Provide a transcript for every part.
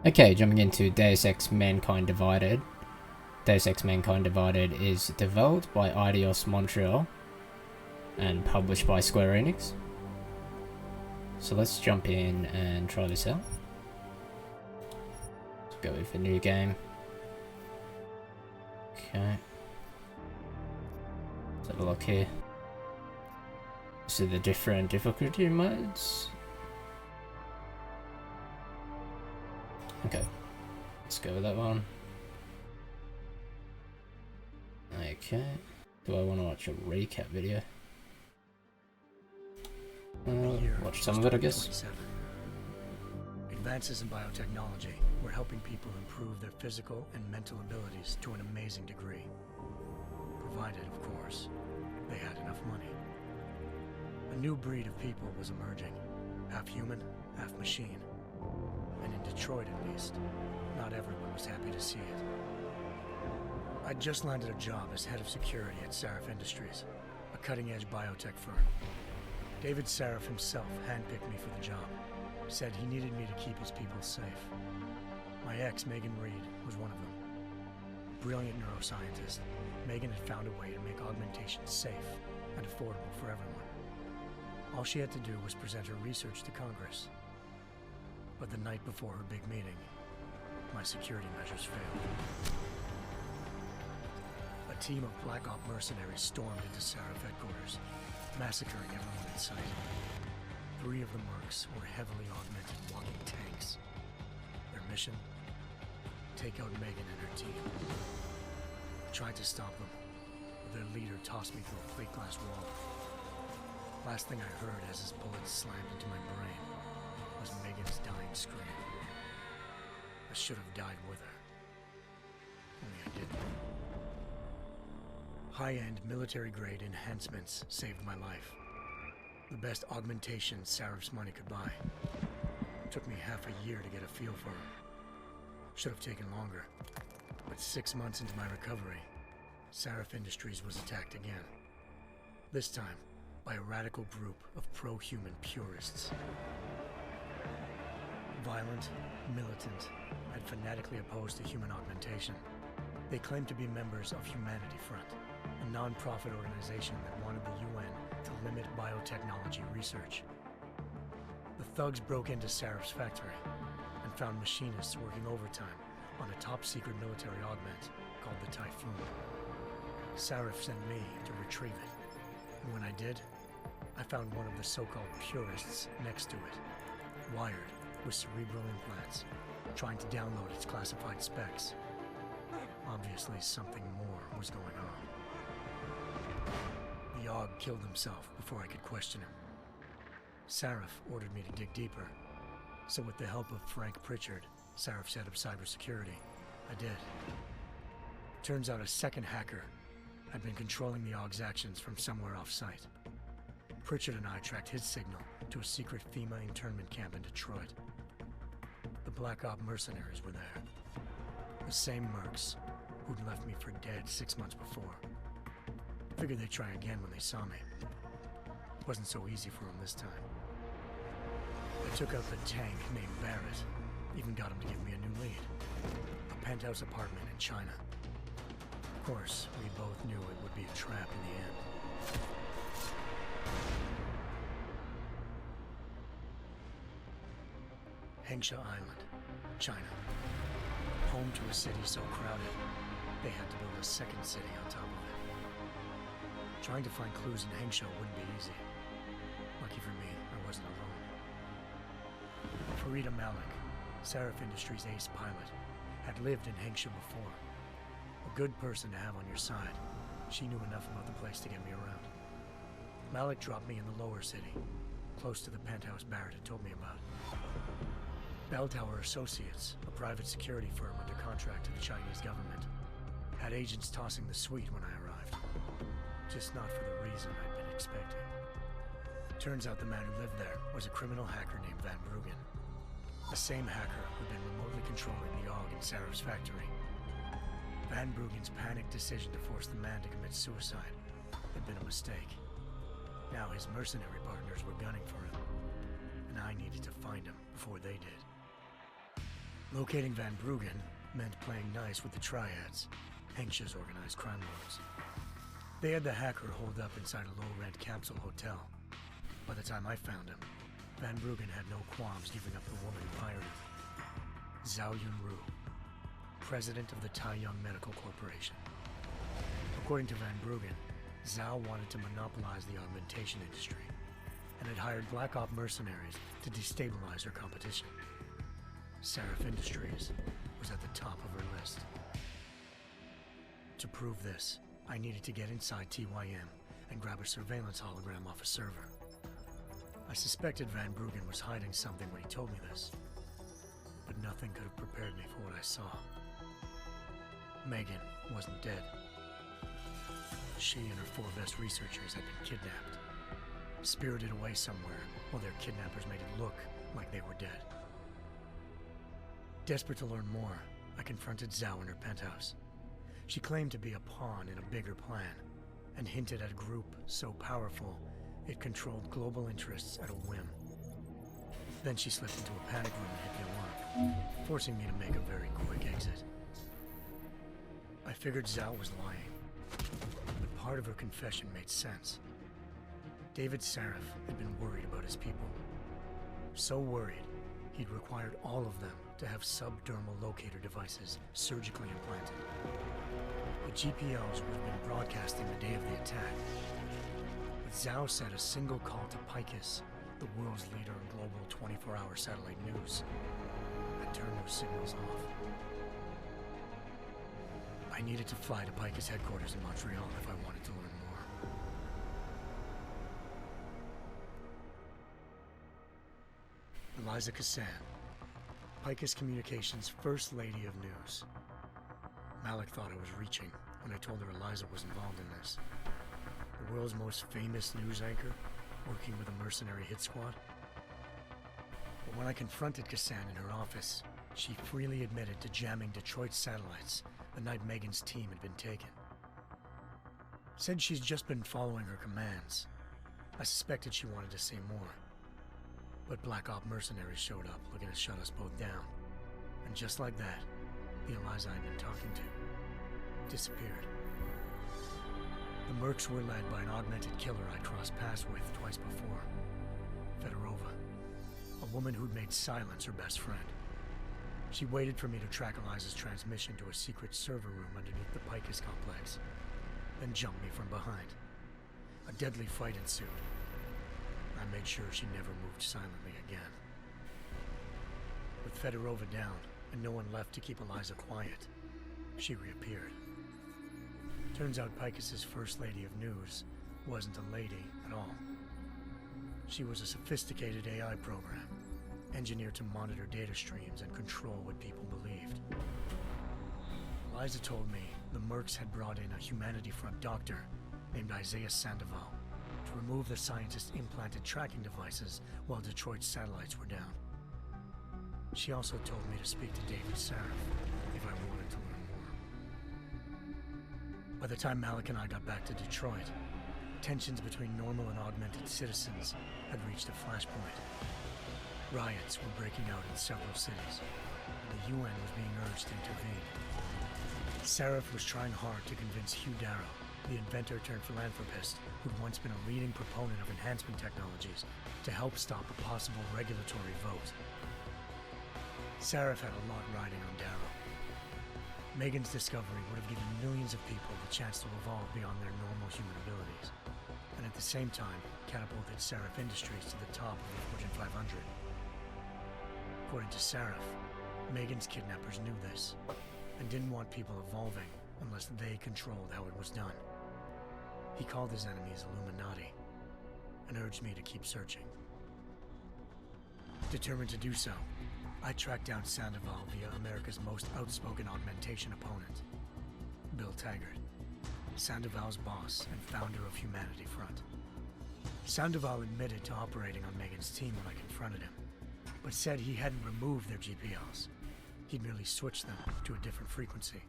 Okay, jumping into Deus Ex Mankind Divided. Deus Ex Mankind Divided is developed by Eidos Montreal and published by Square Enix. So let's jump in and try this out. Let's go with a new game. Okay. Let's have a look here. So the different difficulty modes. Okay, let's go with that one. Okay, do I want to watch a recap video? Watch some of it, I guess. Advances in biotechnology were helping people improve their physical and mental abilities to an amazing degree. Provided, of course, they had enough money. A new breed of people was emerging, half human, half machine. And in Detroit, at least, not everyone was happy to see it. I'd just landed a job as head of security at Sarif Industries, a cutting-edge biotech firm. David Sarif himself handpicked me for the job, said he needed me to keep his people safe. My ex, Megan Reed, was one of them. Brilliant neuroscientist, Megan had found a way to make augmentation safe and affordable for everyone. All she had to do was present her research to Congress. But the night before her big meeting, my security measures failed. A team of Black Op mercenaries stormed into Sarif headquarters, massacring everyone in sight. 3 of the mercs were heavily augmented walking tanks. Their mission? Take out Megan and her team. I tried to stop them, but their leader tossed me through a plate glass wall. Last thing I heard as his bullets slammed into my brain was Megan's dying scream. I should have died with her. Only I didn't. High-end military-grade enhancements saved my life. The best augmentation Sarif's money could buy. Took me half a year to get a feel for her. Should have taken longer. But 6 months into my recovery, Sarif Industries was attacked again. This time, by a radical group of pro-human purists. Violent, militant, and fanatically opposed to human augmentation. They claimed to be members of Humanity Front, a non-profit organization that wanted the UN to limit biotechnology research. The thugs broke into Sarif's factory and found machinists working overtime on a top-secret military augment called the Typhoon. Sarif sent me to retrieve it, and when I did, I found one of the so-called purists next to it, wired with cerebral implants, trying to download its classified specs. Obviously, something more was going on. The AUG killed himself before I could question him. Sarif ordered me to dig deeper, so with the help of Frank Pritchard, Sarif's head of cybersecurity, I did. Turns out a second hacker had been controlling the AUG's actions from somewhere off-site. Pritchard and I tracked his signal to a secret FEMA internment camp in Detroit. The Black Op mercenaries were there. The same mercs who'd left me for dead 6 months before. Figured they'd try again when they saw me. Wasn't so easy for them this time. I took out the tank named Barrett. Even got him to give me a new lead. A penthouse apartment in China. Of course, we both knew it would be a trap in the end. Hengsha Island, China. Home to a city so crowded, they had to build a second city on top of it. Trying to find clues in Hengsha wouldn't be easy. Lucky for me, I wasn't alone. Farida Malik, Sarif Industries' ace pilot, had lived in Hengsha before. A good person to have on your side. She knew enough about the place to get me around. Malik dropped me in the lower city, close to the penthouse Barrett had told me about. Bell Tower Associates, a private security firm under contract to the Chinese government, had agents tossing the suite when I arrived. Just not for the reason I'd been expecting. Turns out the man who lived there was a criminal hacker named Van Bruggen. The same hacker who'd been remotely controlling the AUG in Sarif's factory. Van Bruggen's panicked decision to force the man to commit suicide had been a mistake. Now his mercenary partners were gunning for him, and I needed to find him before they did. Locating Van Bruggen meant playing nice with the triads, anxious organized crime lords. They had the hacker holed up inside a low-rent capsule hotel. By the time I found him, Van Bruggen had no qualms giving up the woman who hired him. Zhao Yunru, president of the Taiyang Medical Corporation. According to Van Bruggen, Zhao wanted to monopolize the augmentation industry and had hired Black Op mercenaries to destabilize her competition. Seraph Industries was at the top of her list. To prove this, I needed to get inside TYM and grab a surveillance hologram off a server. I suspected Van Bruggen was hiding something when he told me this, but nothing could have prepared me for what I saw. Megan wasn't dead. She and her 4 best researchers had been kidnapped, spirited away somewhere while their kidnappers made it look like they were dead. Desperate to learn more, I confronted Zhao in her penthouse. She claimed to be a pawn in a bigger plan, and hinted at a group so powerful it controlled global interests at a whim. Then she slipped into a panic room and hit the alarm, forcing me to make a very quick exit. I figured Zhao was lying, but part of her confession made sense. David Seraph had been worried about his people. So worried, he'd required all of them to have subdermal locator devices surgically implanted. The GPOs would have been broadcasting the day of the attack. But Zhao said a single call to Picus, the world's leader in global 24-hour satellite news, had turned those signals off. I needed to fly to Picus headquarters in Montreal if I wanted to learn more. Eliza Cassan, Picus Communications' First Lady of News. Malik thought I was reaching when I told her Eliza was involved in this. The world's most famous news anchor, working with a mercenary hit squad. But when I confronted Cassan in her office, she freely admitted to jamming Detroit's satellites the night Megan's team had been taken. Said she's just been following her commands. I suspected she wanted to say more. But Black Op mercenaries showed up looking to shut us both down. And just like that, the Eliza I'd been talking to disappeared. The mercs were led by an augmented killer I'd crossed paths with twice before, Fedorova, a woman who'd made silence her best friend. She waited for me to track Eliza's transmission to a secret server room underneath the Picus complex, then jumped me from behind. A deadly fight ensued. I made sure she never moved silently again. With Fedorova down and no one left to keep Eliza quiet, she reappeared. Turns out Picus's First Lady of News wasn't a lady at all. She was a sophisticated AI program, engineered to monitor data streams and control what people believed. Eliza told me the mercs had brought in a Humanity Front doctor named Isaiah Sandoval to remove the scientist's implanted tracking devices while Detroit's satellites were down. She also told me to speak to David Seraph if I wanted to learn more. By the time Malik and I got back to Detroit, tensions between normal and augmented citizens had reached a flashpoint. Riots were breaking out in several cities, and the UN was being urged to intervene. Seraph was trying hard to convince Hugh Darrow, the inventor turned philanthropist who'd once been a leading proponent of enhancement technologies, to help stop a possible regulatory vote. Seraph had a lot riding on Darrow. Megan's discovery would have given millions of people the chance to evolve beyond their normal human abilities, and at the same time catapulted Seraph Industries to the top of the Fortune 500. According to Seraph, Megan's kidnappers knew this, and didn't want people evolving unless they controlled how it was done. He called his enemies Illuminati, and urged me to keep searching. Determined to do so, I tracked down Sandoval via America's most outspoken augmentation opponent, Bill Taggart, Sandoval's boss and founder of Humanity Front. Sandoval admitted to operating on Megan's team when I confronted him, but said he hadn't removed their GPLs. He'd merely switched them to a different frequency.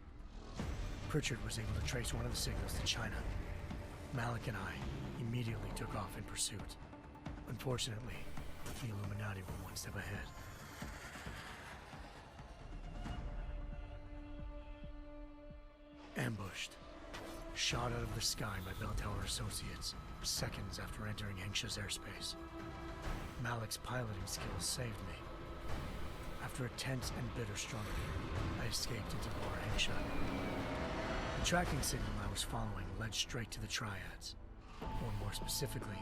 Pritchard was able to trace one of the signals to China. Malik and I immediately took off in pursuit. Unfortunately, the Illuminati were one step ahead. ambushed. Shot out of the sky by Bell Tower associates, seconds after entering Hengsha's airspace. Malik's piloting skills saved me. After a tense and bitter struggle, I escaped into Lower Hengsha. The tracking signal I was following led straight to the Triads, or more specifically,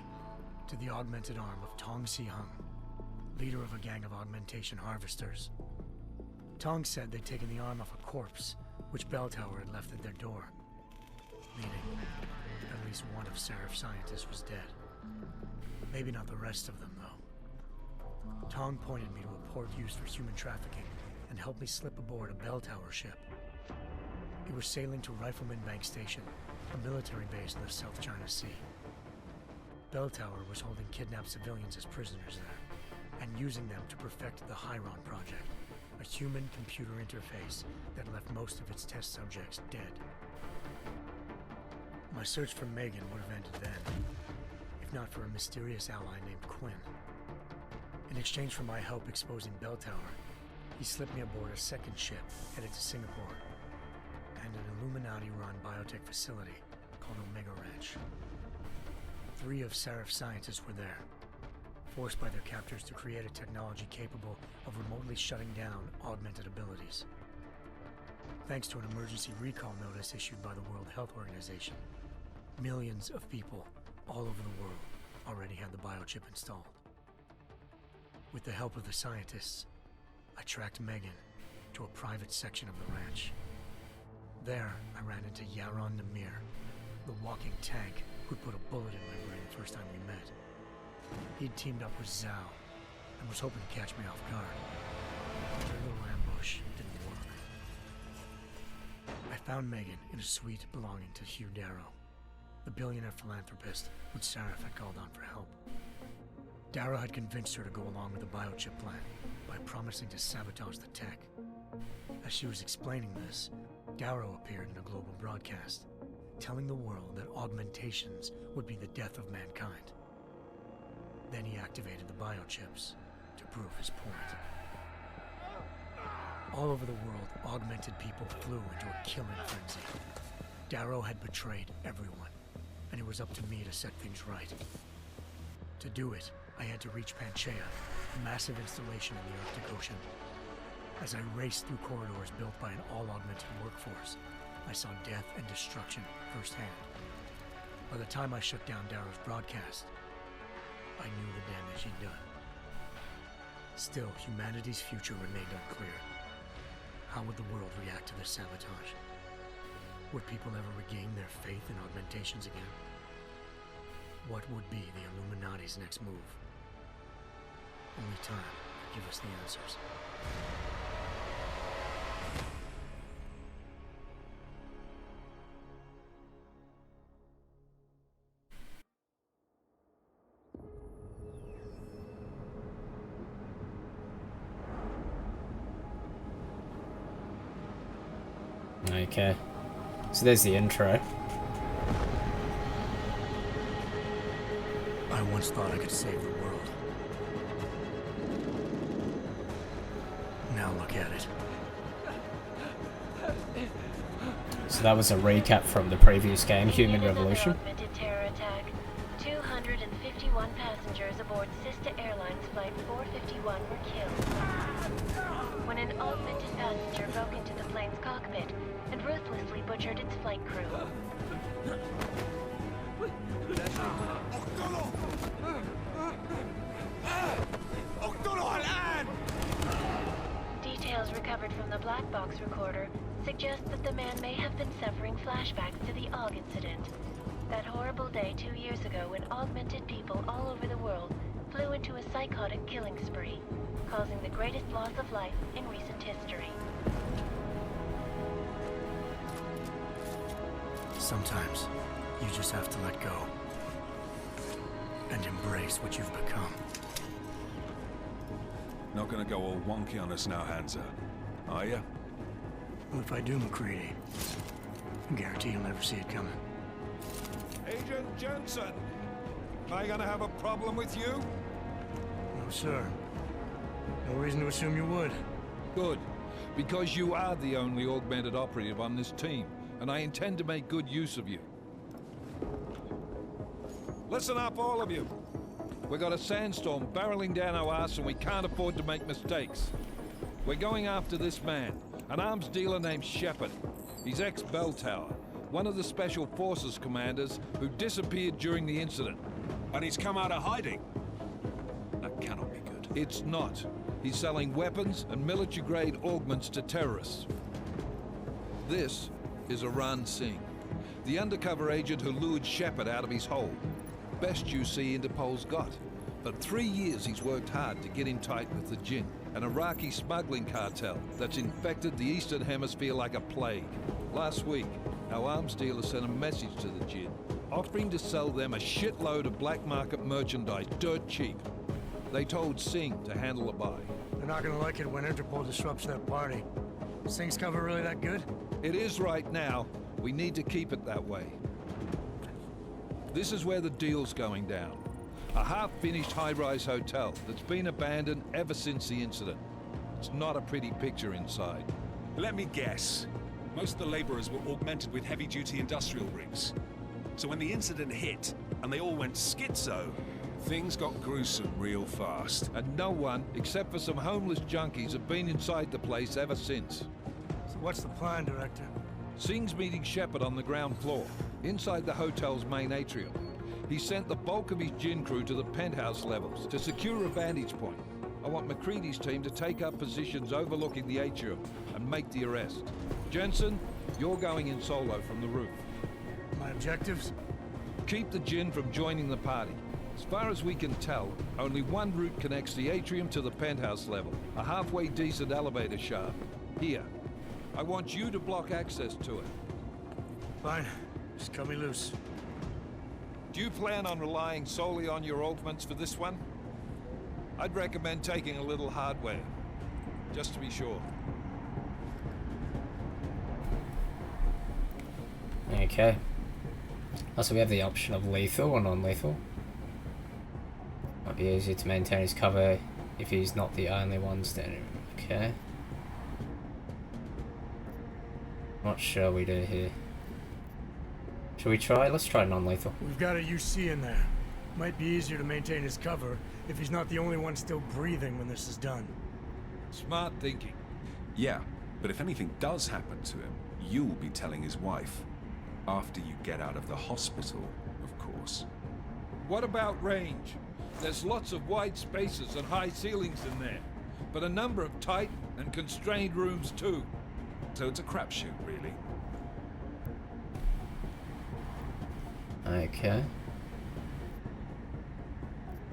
to the augmented arm of Tong Si-hung, leader of a gang of augmentation harvesters. Tong said they'd taken the arm off a corpse, which Bell Tower had left at their door, meaning at least one of Seraph's scientists was dead. Maybe not the rest of them, though. Tong pointed me to a port used for human trafficking and helped me slip aboard a Bell Tower ship. It was sailing to Rifleman Bank Station, a military base in the South China Sea. Bell Tower was holding kidnapped civilians as prisoners there, and using them to perfect the Hyron Project, a human-computer interface that left most of its test subjects dead. My search for Megan would have ended then, if not for a mysterious ally named Quinn. In exchange for my help exposing Bell Tower, he slipped me aboard a second ship headed to Singapore, and an Illuminati-run biotech facility called Omega Ranch. 3 of Seraph's scientists were there, forced by their captors to create a technology capable of remotely shutting down augmented abilities. Thanks to an emergency recall notice issued by the World Health Organization, millions of people all over the world already had the biochip installed. With the help of the scientists, I tracked Megan to a private section of the ranch. There, I ran into Yaron Namir, the walking tank who'd put a bullet in my brain the first time we met. He'd teamed up with Zhao and was hoping to catch me off guard. Their little ambush didn't work. I found Megan in a suite belonging to Hugh Darrow, the billionaire philanthropist who Seraph had called on for help. Darrow had convinced her to go along with the biochip plan by promising to sabotage the tech. As she was explaining this, Darrow appeared in a global broadcast, telling the world that augmentations would be the death of mankind. Then he activated the biochips to prove his point. All over the world, augmented people flew into a killing frenzy. Darrow had betrayed everyone, and it was up to me to set things right. To do it, I had to reach Panchaea, a massive installation in the Arctic Ocean. As I raced through corridors built by an all-augmented workforce, I saw death and destruction firsthand. By the time I shut down Darrow's broadcast, I knew the damage he'd done. Still, humanity's future remained unclear. How would the world react to this sabotage? Would people ever regain their faith in augmentations again? What would be the Illuminati's next move? Only time could give us the answers. Okay, so there's the intro. I once thought I could save the world. Now look at it. So that was a recap from the previous game, Human Revolution. Augmented terror attack. 251 passengers aboard Sister Airlines Flight 451 were killed when an augmented passenger broke into the plane's cockpit and ruthlessly butchered its flight crew. Details recovered from the black box recorder suggest that the man may have been suffering flashbacks to the AUG incident. That horrible day 2 years ago when augmented people all over the world flew into a psychotic killing spree, causing the greatest loss of life in recent history. Sometimes, you just have to let go. And embrace what you've become. Not gonna go all wonky on us now, Hansa, are you? Well, if I do, McCready, I guarantee you'll never see it coming. Agent Jensen! Am I gonna have a problem with you? No, sir. No reason to assume you would. Good, because you are the only augmented operative on this team. and I intend to make good use of you. Listen up, all of you. We got a sandstorm barreling down our arse and we can't afford to make mistakes. We're going after this man, an arms dealer named Shepard. He's ex-Bell Tower, one of the Special Forces commanders who disappeared during the incident. And he's come out of hiding. That cannot be good. It's not. He's selling weapons and military-grade augments to terrorists. This is Aran Singh, the undercover agent who lured Shepard out of his hole. Best you see Interpol's got. For 3 years he's worked hard to get in tight with the Jinn, an Iraqi smuggling cartel that's infected the Eastern Hemisphere like a plague. Last week, our arms dealer sent a message to the Jinn, offering to sell them a shitload of black market merchandise dirt cheap. They told Singh to handle a buy. They're not gonna like it when Interpol disrupts their party. Singh's cover really that good? It is right now. We need to keep it that way. This is where the deal's going down. A half-finished high-rise hotel that's been abandoned ever since the incident. It's not a pretty picture inside. Let me guess. Most of the laborers were augmented with heavy-duty industrial rigs. So when the incident hit, and they all went schizo, things got gruesome real fast. And no one, except for some homeless junkies, have been inside the place ever since. So what's the plan, Director? Singh's meeting Shepard on the ground floor, inside the hotel's main atrium. He sent the bulk of his Jinn crew to the penthouse levels to secure a vantage point. I want McCready's team to take up positions overlooking the atrium and make the arrest. Jensen, you're going in solo from the roof. My objectives? Keep the Jinn from joining the party. As far as we can tell, only one route connects the atrium to the penthouse level, a halfway decent elevator shaft. Here. I want you to block access to it. Fine. Just cut me loose. Do you plan on relying solely on your augments for this one? I'd recommend taking a little hardware, just to be sure. Okay. Also, we have the option of lethal or non-lethal. Might be easier to maintain his cover if he's not the only one standing. Okay. What shall we do here? Shall we try? Let's try non-lethal. We've got a UC in there. Might be easier to maintain his cover if he's not the only one still breathing when this is done. Smart thinking. Yeah, but if anything does happen to him, you'll be telling his wife. After you get out of the hospital, of course. What about range? There's lots of wide spaces and high ceilings in there, but a number of tight and constrained rooms too. So it's a crapshoot, really. Okay.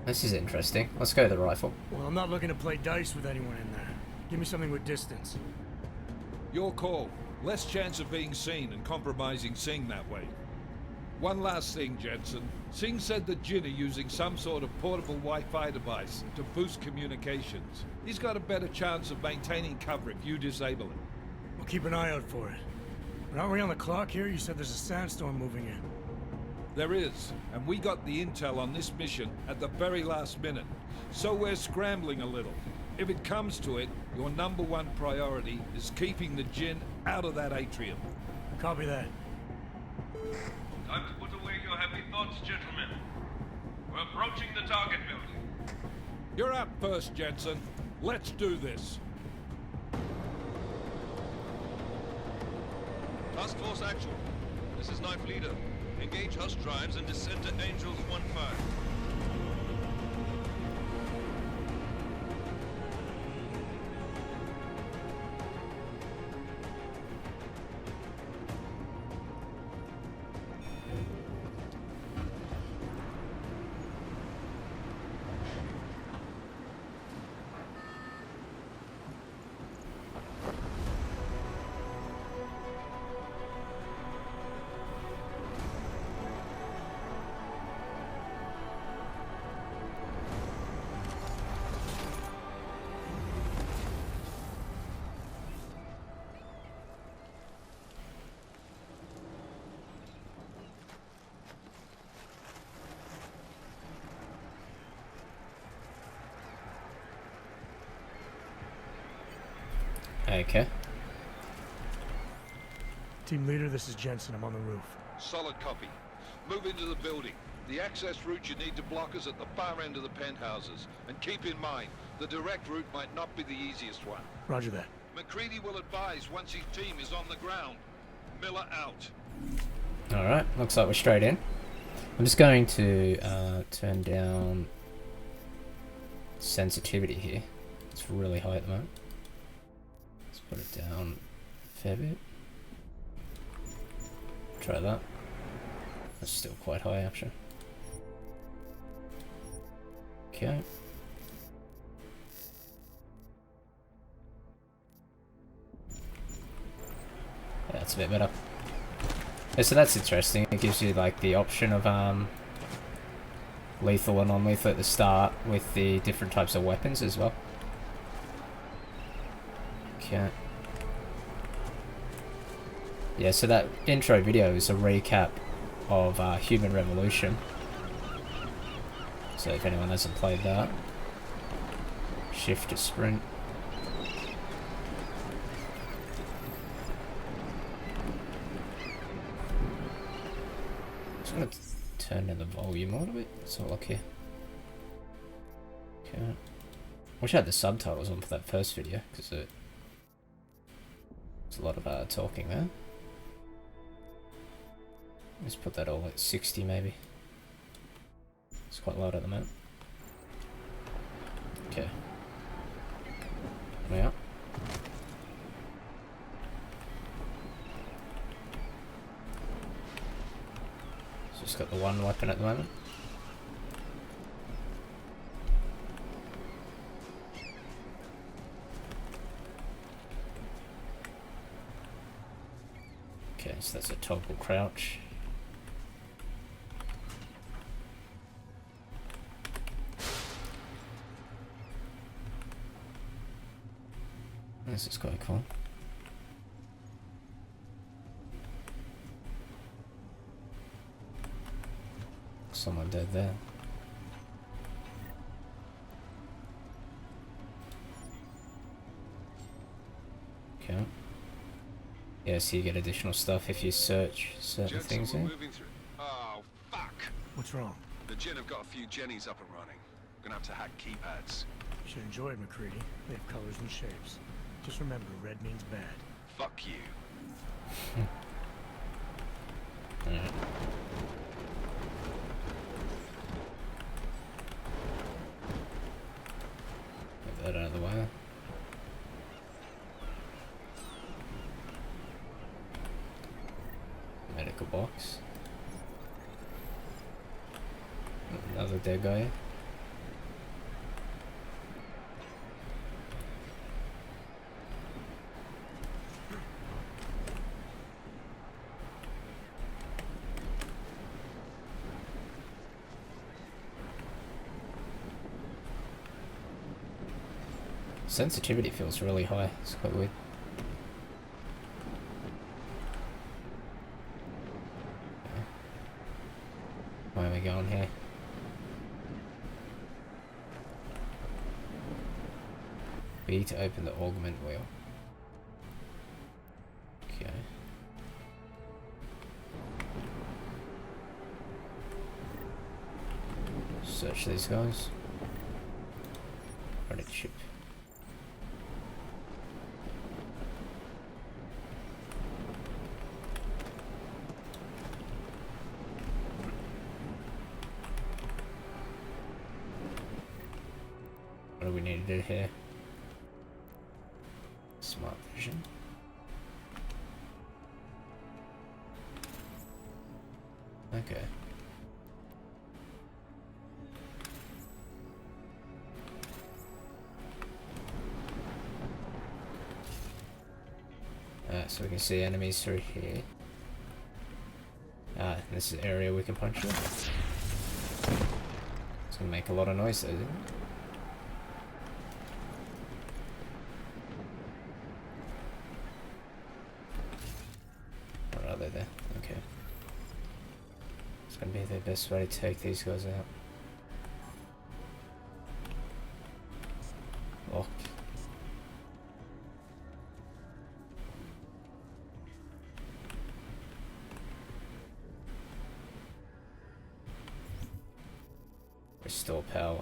This is interesting. Let's go with the rifle. Well, I'm not looking to play dice with anyone in there. Give me something with distance. Your call. Less chance of being seen and compromising Singh that way. One last thing, Jensen. Singh said the Jinn are using some sort of portable Wi-Fi device to boost communications. He's got a better chance of maintaining cover if you disable it. We'll keep an eye out for it. But aren't we on the clock here? You said there's a sandstorm moving in. There is, and we got the intel on this mission at the very last minute, so we're scrambling a little. If it comes to it, your #1 priority is keeping the Jinn out of that atrium. Copy that. Time to put away your heavy thoughts, gentlemen. We're approaching the target building. You're up first, Jensen. Let's do this. Task Force Actual. This is Knife Leader. Engage Hush drives and descend to Angels 1-5. Okay. Team leader, this is Jensen. I'm on the roof. Solid copy. Move into the building. The access route you need to block is at the far end of the penthouses. And keep in mind, the direct route might not be the easiest one. Roger that. McCready will advise once his team is on the ground. Miller out. Alright, looks like we're straight in. I'm just going to turn down sensitivity here. It's really high at the moment. Let's put it down a fair bit. Try that. That's still quite high actually. Okay. Yeah, that's a bit better. Yeah, so that's interesting. It gives you like the option of lethal and non-lethal at the start with the different types of weapons as well. Okay. Yeah, so that intro video is a recap of Human Revolution. So if anyone hasn't played that, shift to sprint. Just gonna turn down the volume a little bit. Let's have a look here. Okay. Wish I had the subtitles on for that first video because there's a lot of talking there. Let's put that all at 60 maybe. It's quite loud at the moment. Okay. Yeah. Just got the one weapon at the moment. Okay, so that's a toggle crouch. This is quite cool. Someone dead there. Okay. Yeah, so you get additional stuff if you search certain things here. Moving through. Oh, fuck. What's wrong? The Gen have got a few Jennies up and running. Gonna have to hack keypads. You should enjoy it, McCready. They have colors and shapes. Just remember, red means bad. Fuck you. Alright. Get that out of the way. Medical box. Another dead guy. Sensitivity feels really high. It's quite weird. Okay. Where are we going here? B to open the augment wheel. Okay. Search these guys. Credit chip. What do we need to do here? Smart vision. Okay. So we can see enemies through here. This is the area we can punch through. It's gonna make a lot of noise though, isn't it? Or are they there? Okay. It's gonna be the best way to take these guys out. Locked. Restore power.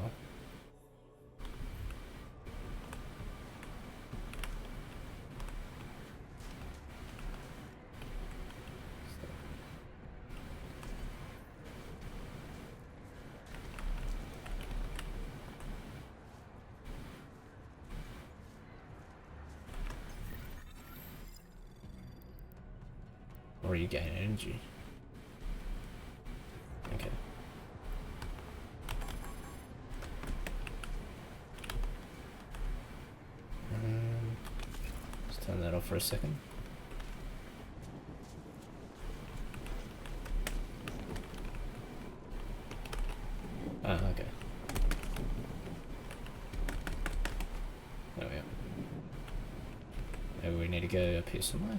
Regain energy. Okay. Let's turn that off for a second. Ah, okay. There we go. Maybe we need to go up here somewhere.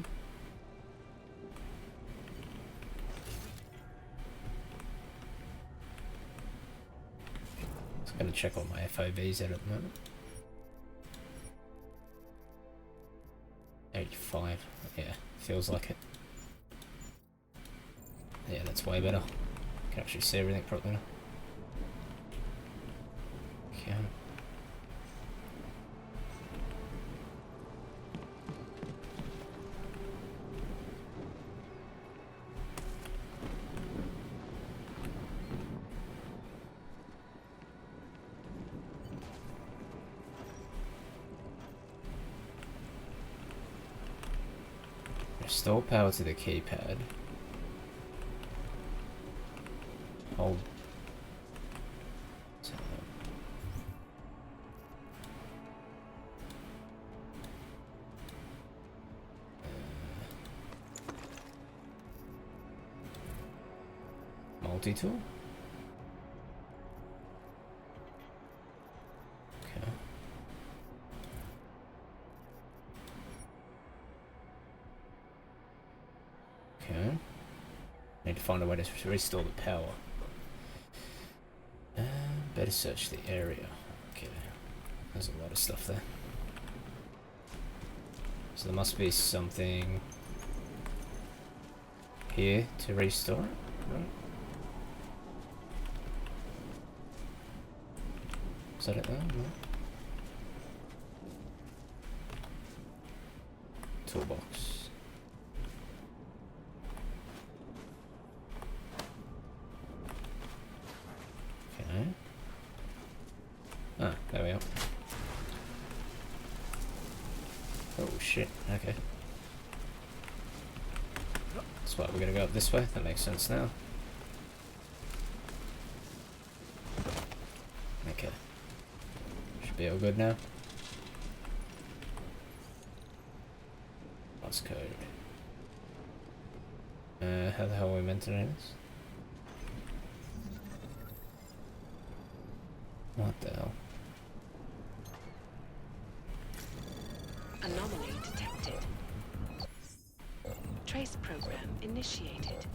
Gonna check all my FOVs out at the moment. 85. Yeah, feels like it. Yeah, that's way better. Can actually see everything properly now. Okay. Restore power to the keypad. Hold. Multi-tool? Okay. Okay. Need to find a way to restore the power. Better search the area. Okay. There's a lot of stuff there. So there must be something here to restore it, right? Is that it there? No. Toolbox. Okay. Ah, there we are. Oh shit, okay. That's why we're gonna go up this way, that makes sense now. Okay. Should be all good now. Passcode. How the hell are we meant to do this? What the hell? Anomaly detected. Trace program initiated.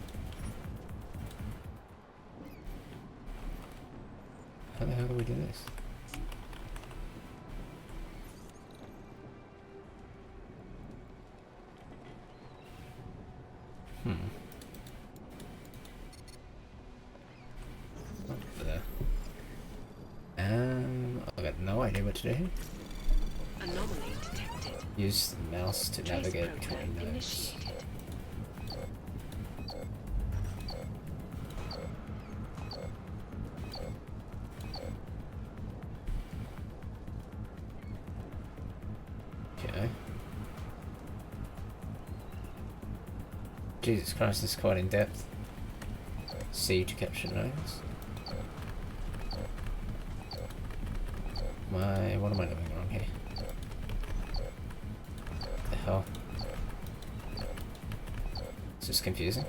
How the hell do we do this? What the? I got no idea what to do. Anomaly detected. Use the mouse to Trace navigate program between nodes. initiated. Okay. Jesus Christ, this is quite in depth. C to capture nodes. What am I doing wrong here? What the hell? It's just confusing.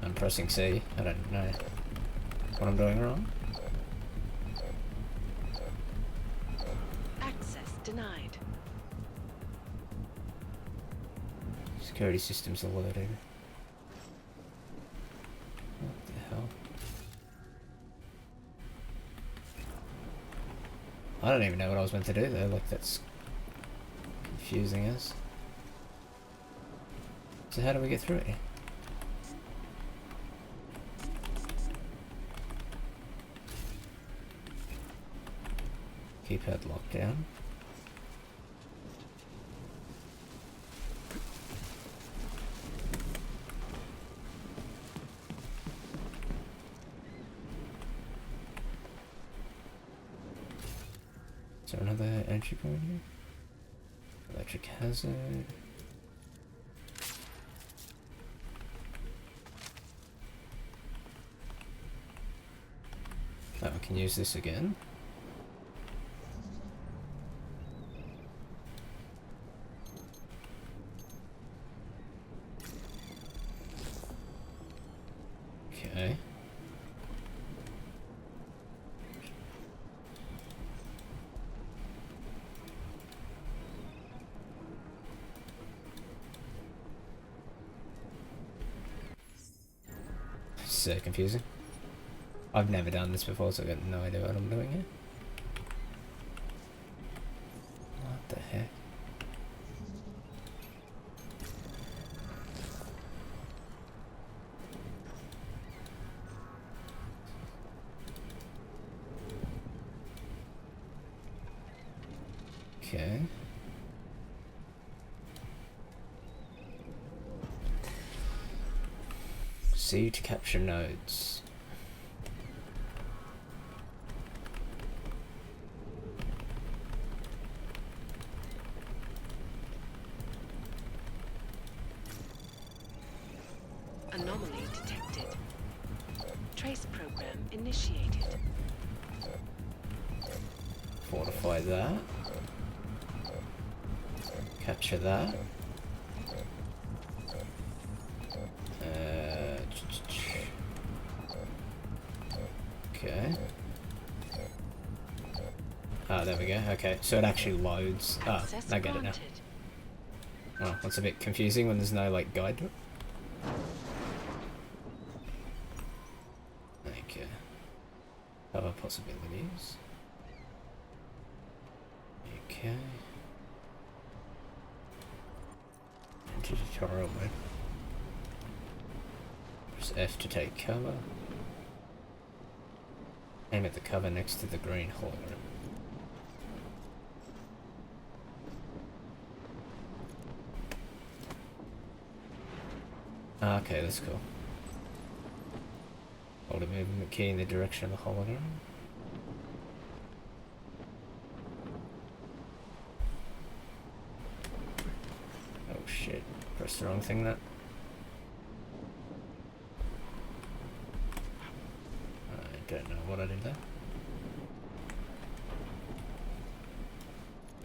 I'm pressing C. I don't know what I'm doing wrong. Access denied. Security systems alerted. What the hell? I don't even know what I was meant to do there, like that's confusing as. So how do we get through it? Keypad locked down. Is there another entry point here? Electric hazard. Oh, we can use this again. Okay. So confusing. I've never done this before, so I've got no idea what I'm doing here. What the heck? Okay. C to capture nodes. Anomaly detected. Trace program initiated. Fortify that. Capture that. Okay. Ah, there we go. Okay, so it actually loads. Ah, Access I get it now. granted. Oh, that's a bit confusing when there's no, like, guide to it. Okay. Other possibilities. Okay. Into tutorial mode. Press F to take cover. Aim at the cover next to the green hologram. Ah, okay, that's cool. Hold a movement key in the direction of the hologram. Oh shit, pressed the wrong thing there. I don't know what I did there.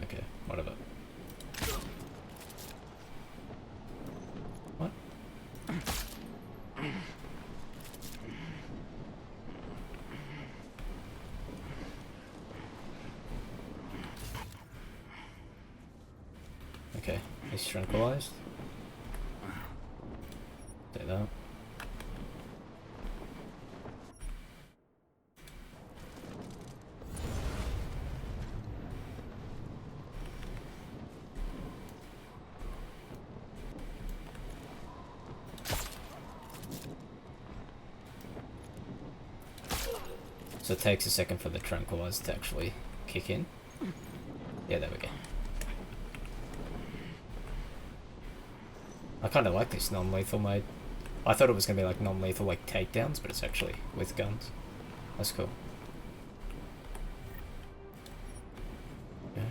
Okay, whatever. What? Okay, he's tranquilized. Take that. So it takes a second for the tranquilizer to actually kick in. Yeah, there we go. I kind of like this non-lethal mode. I thought it was going to be like non-lethal like takedowns, but it's actually with guns. That's cool. Yeah.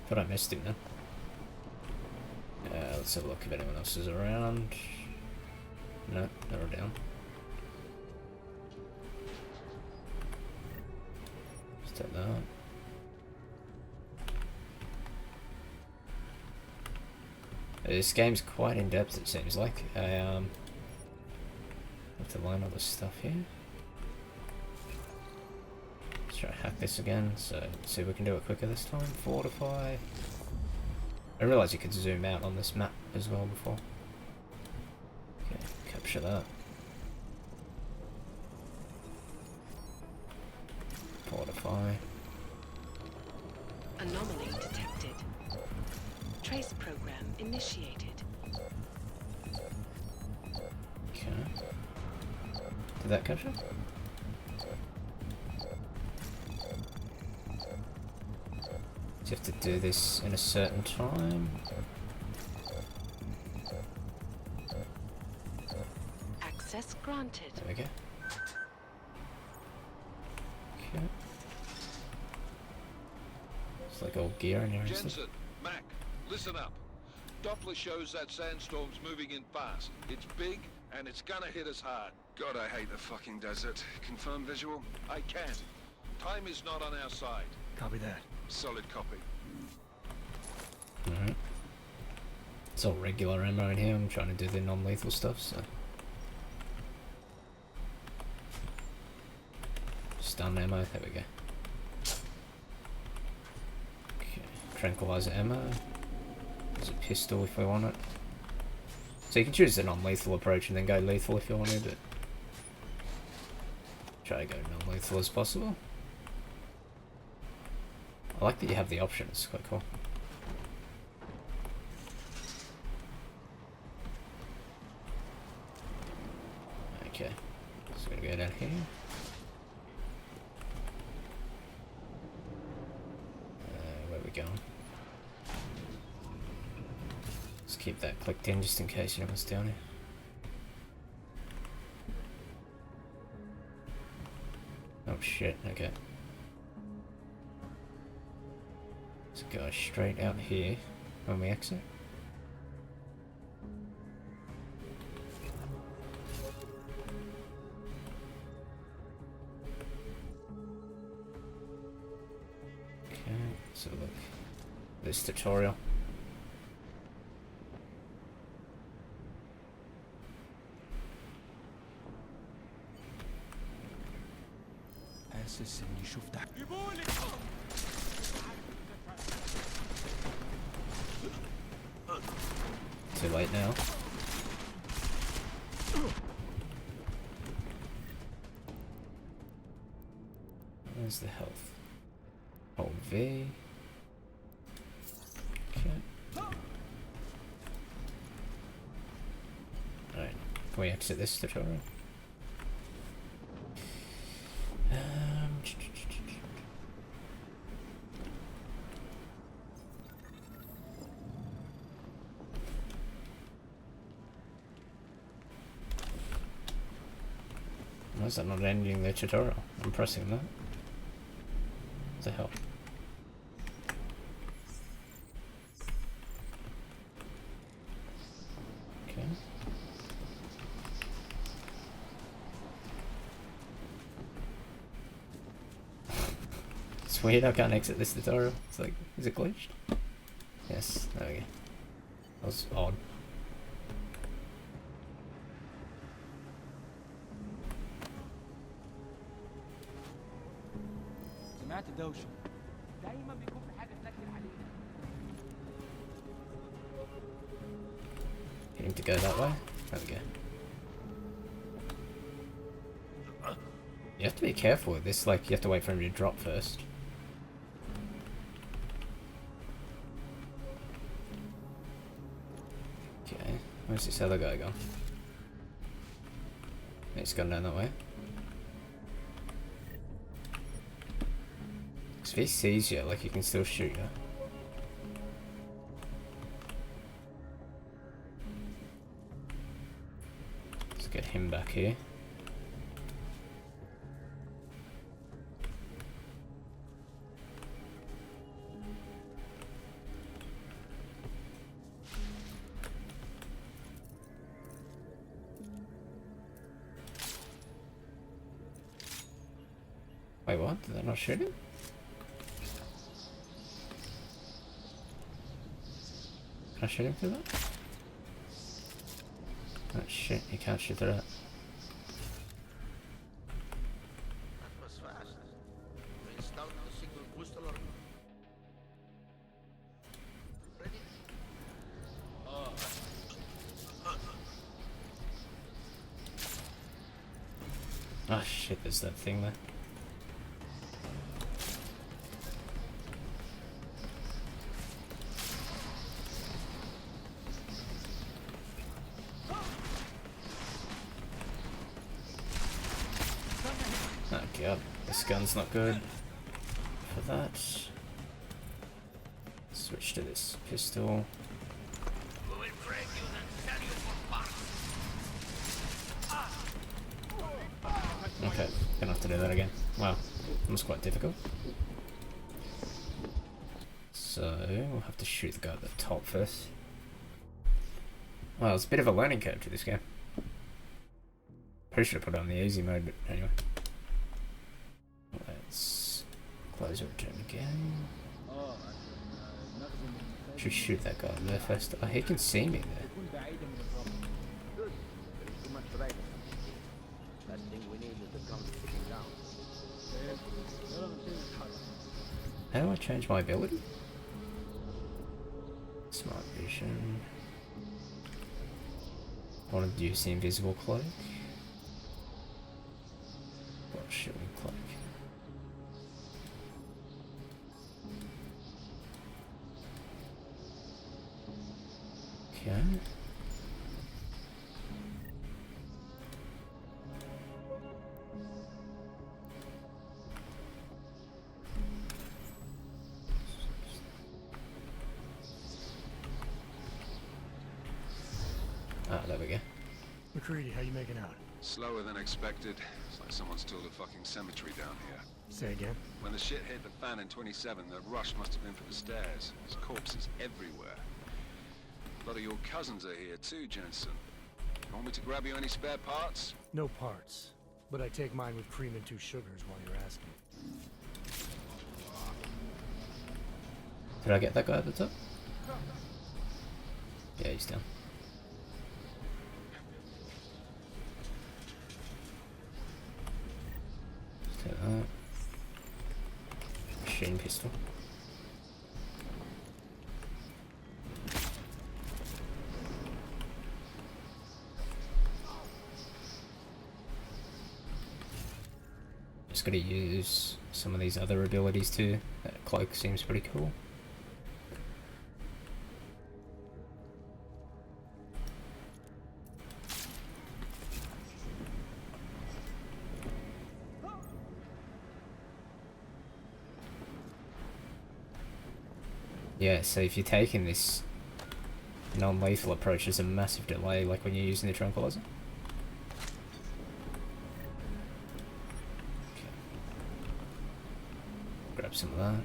Thought I missed him then. Let's have a look if anyone else is around. No, they're all down. Just take that. This game's quite in depth, it seems like. I have to learn all this stuff here. Let's try to hack this again, so let's see if we can do it quicker this time. Fortify. I realised you could zoom out on this map as well before. Okay, capture that. Fortify. Anomaly detected. Trace program initiated. Did that capture? You have to do this in a certain time. Access granted. There we go. Okay. It's like all gear and everything. Jensen, Mac, listen up. Doppler shows that sandstorm's moving in fast. It's big, and it's gonna hit us hard. God, I hate the fucking desert. Confirm visual? I can. Time is not on our side. Copy that. Solid copy. Alright. It's all regular ammo in here. I'm trying to do the non-lethal stuff, so. Stun ammo, there we go. Okay, tranquilizer ammo. There's a pistol if we want it. So you can choose the non-lethal approach and then go lethal if you want to, but try to go non-lethal as possible. I like that you have the option, it's quite cool. Okay, so we're gonna go down here. Where are we going? Let's keep that clicked in just in case anyone's down here. Oh shit, okay. Let's go straight out here when we exit. Okay, so look, this tutorial. حاسس اني شفت Too late now. Where's the health? Hold V. Okay. Alright, can we exit this tutorial? Why is that not ending the tutorial? I'm pressing that. What the hell? Okay. It's weird, I can't exit this tutorial. It's like, is it glitched? Yes, there we go. That was odd. سمعت دوشة دايما بيكون في حاجة تنكر علينا You need to go that way? There we go. You have to be careful with this, like you have to wait for him to drop first. Okay, where's this other guy gone? He's gone down that way. If he sees you, like, he can still shoot you. Let's get him back here. Wait, what? Did that not shoot him? Can I shoot him through that? Oh shit, you can't shoot through that. That was fast. We installed the single booster order. Ready? Oh shit, there's that thing there. up. This gun's not good for that. Switch to this pistol. Okay, gonna have to do that again. Wow, that was quite difficult. So, we'll have to shoot the guy at the top first. Well, it's a bit of a learning curve to this game. Pretty should have put it on the easy mode, but anyway. Let's close and return again. Should shoot that guy there first. Oh, he can see me there. Good. There is too much brightness. Last thing we need is the counter ticking down. How do I change my ability? Smart vision. I want to use the invisible cloak. What shooting cloak? Okay. Ah, there we go. McCready, how you making out? Slower than expected. It's like someone's tilled a fucking cemetery down here. Say again? When the shit hit the fan in 27, the rush must have been for the stairs. There's corpses everywhere. A lot of your cousins are here too, Jensen. Want me to grab you any spare parts? No parts. But I take mine with cream and 2 sugars while you're asking. Did I get that guy at the top? Yeah, he's down. Let's take that. Machine pistol. Just gotta use some of these other abilities too. That cloak seems pretty cool. Yeah, so if you're taking this non-lethal approach, there's a massive delay, like when you're using the tranquilizer. Okay. Grab some of that.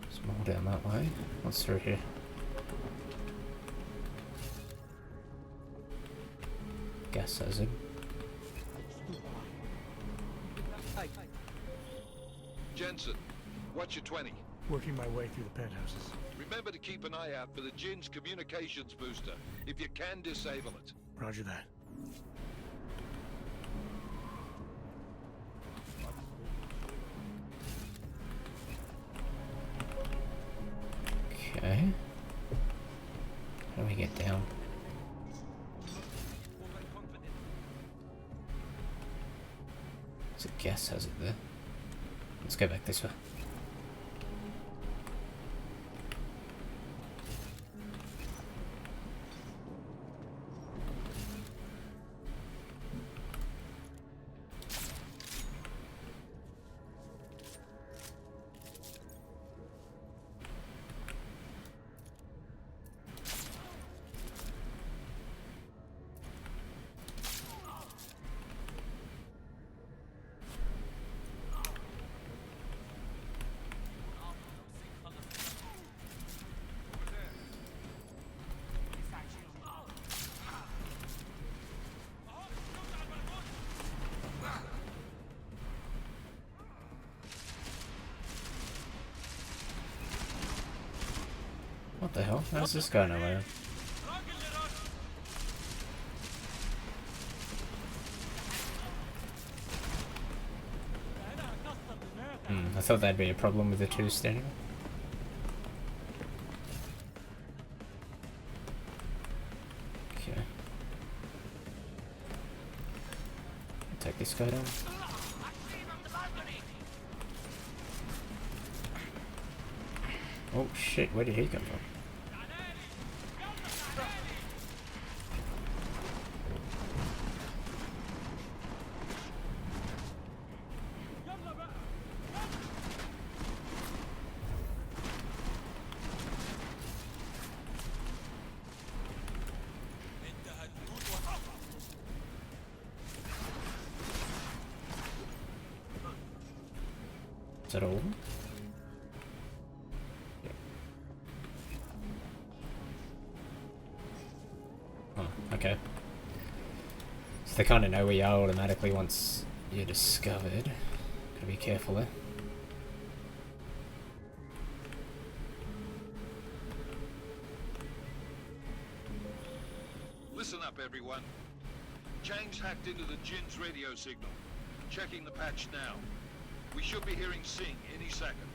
Some more down that way. What's through here? Gas hazard. Jensen, what's your 20? Working my way through the penthouses. Remember to keep an eye out for the Jin's communications booster. If you can, disable it. Roger that. Okay. How do we get down? There's a gas hazard there. Let's go back this way. What the hell? How's this guy know where? I thought that'd be a problem with the two standing. Okay. Take this guy down. Oh shit, where did he come from? Is that all? Oh, okay. So they kind of know where you are automatically once you're discovered. Gotta be careful there. Listen up, everyone. Chang's hacked into the Jin's radio signal. Checking the patch now. We should be hearing Singh any second.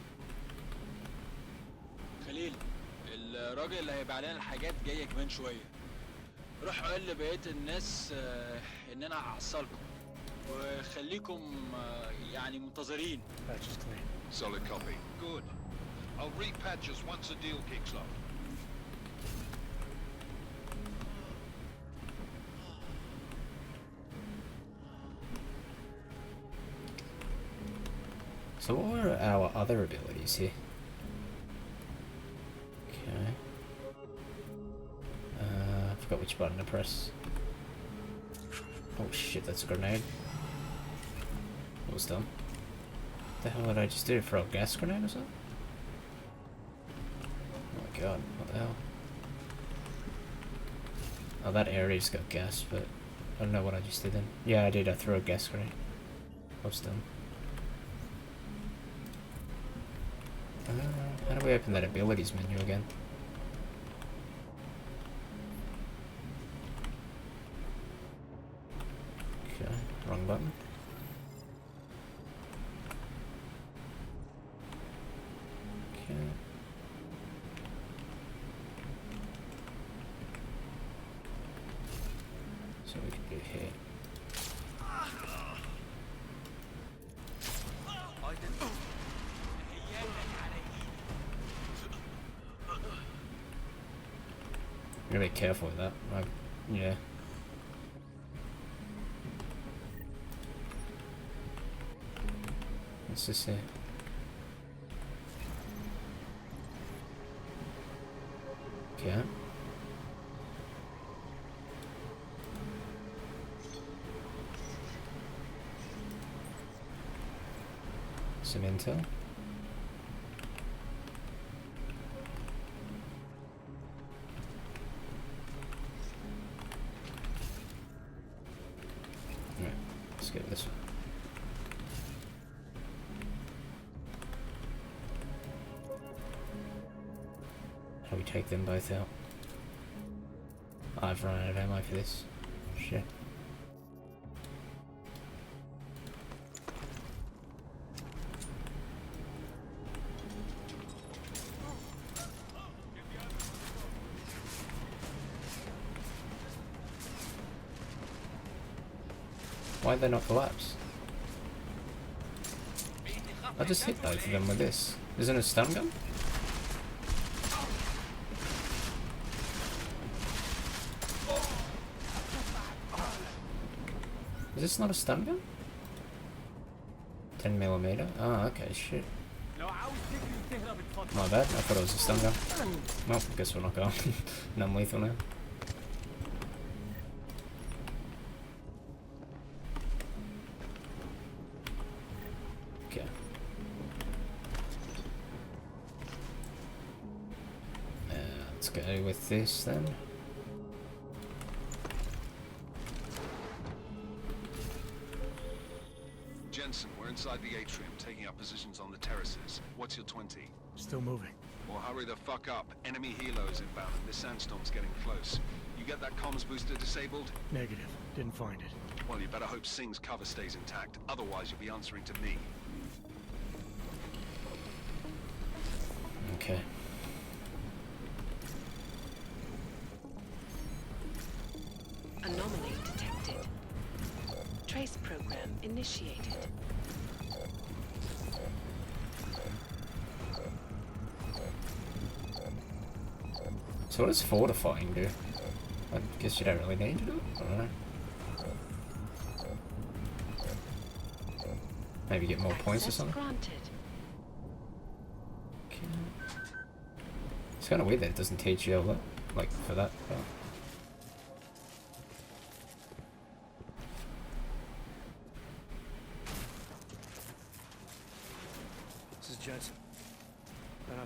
خليل الراجل اللي هيبقى علينا الحاجات جاي كمان شويه. روح قول لبقيه الناس ان انا هحصلكم وخليكم يعني منتظرين. Patch is clean. Solid copy. Good. I'll repatch us once the deal kicks off. So what were our other abilities here? Okay. I forgot which button to press. Oh shit, that's a grenade. That was dumb. What the hell did I just do? Throw a gas grenade or something? Oh my god, what the hell? Oh, that area's got gas, but I don't know what I just did then. Yeah, I did. I threw a gas grenade. I was dumb. How do we open that abilities menu again? Okay, wrong button. Okay. So we can do here. Gotta be careful with that. Yeah. What's this here? Okay. Some intel. Let's get this one. How do we take them both out? I've run out of ammo for this. Shit. Why'd they not collapse? I just hit both of them with this. Isn't it a stun gun? Is this not a stun gun? 10mm? Oh, okay, shit. My bad, I thought it was a stun gun. Well, I guess we're not going non-lethal now. Okay. Let's go with this then. Jensen, we're inside the atrium, taking up positions on the terraces. What's your 20? Still moving. Well, hurry the fuck up. Enemy helos inbound, and this sandstorm's getting close. You get that comms booster disabled? Negative. Didn't find it. Well, you better hope Singh's cover stays intact. Otherwise, you'll be answering to me. Okay. Anomaly detected. Trace program initiated. So what does fortifying do? I guess you don't really need to do it? I don't know. Maybe get more points or Access something? granted. Okay. It's kind of weird that it doesn't teach you all that, like, for that part.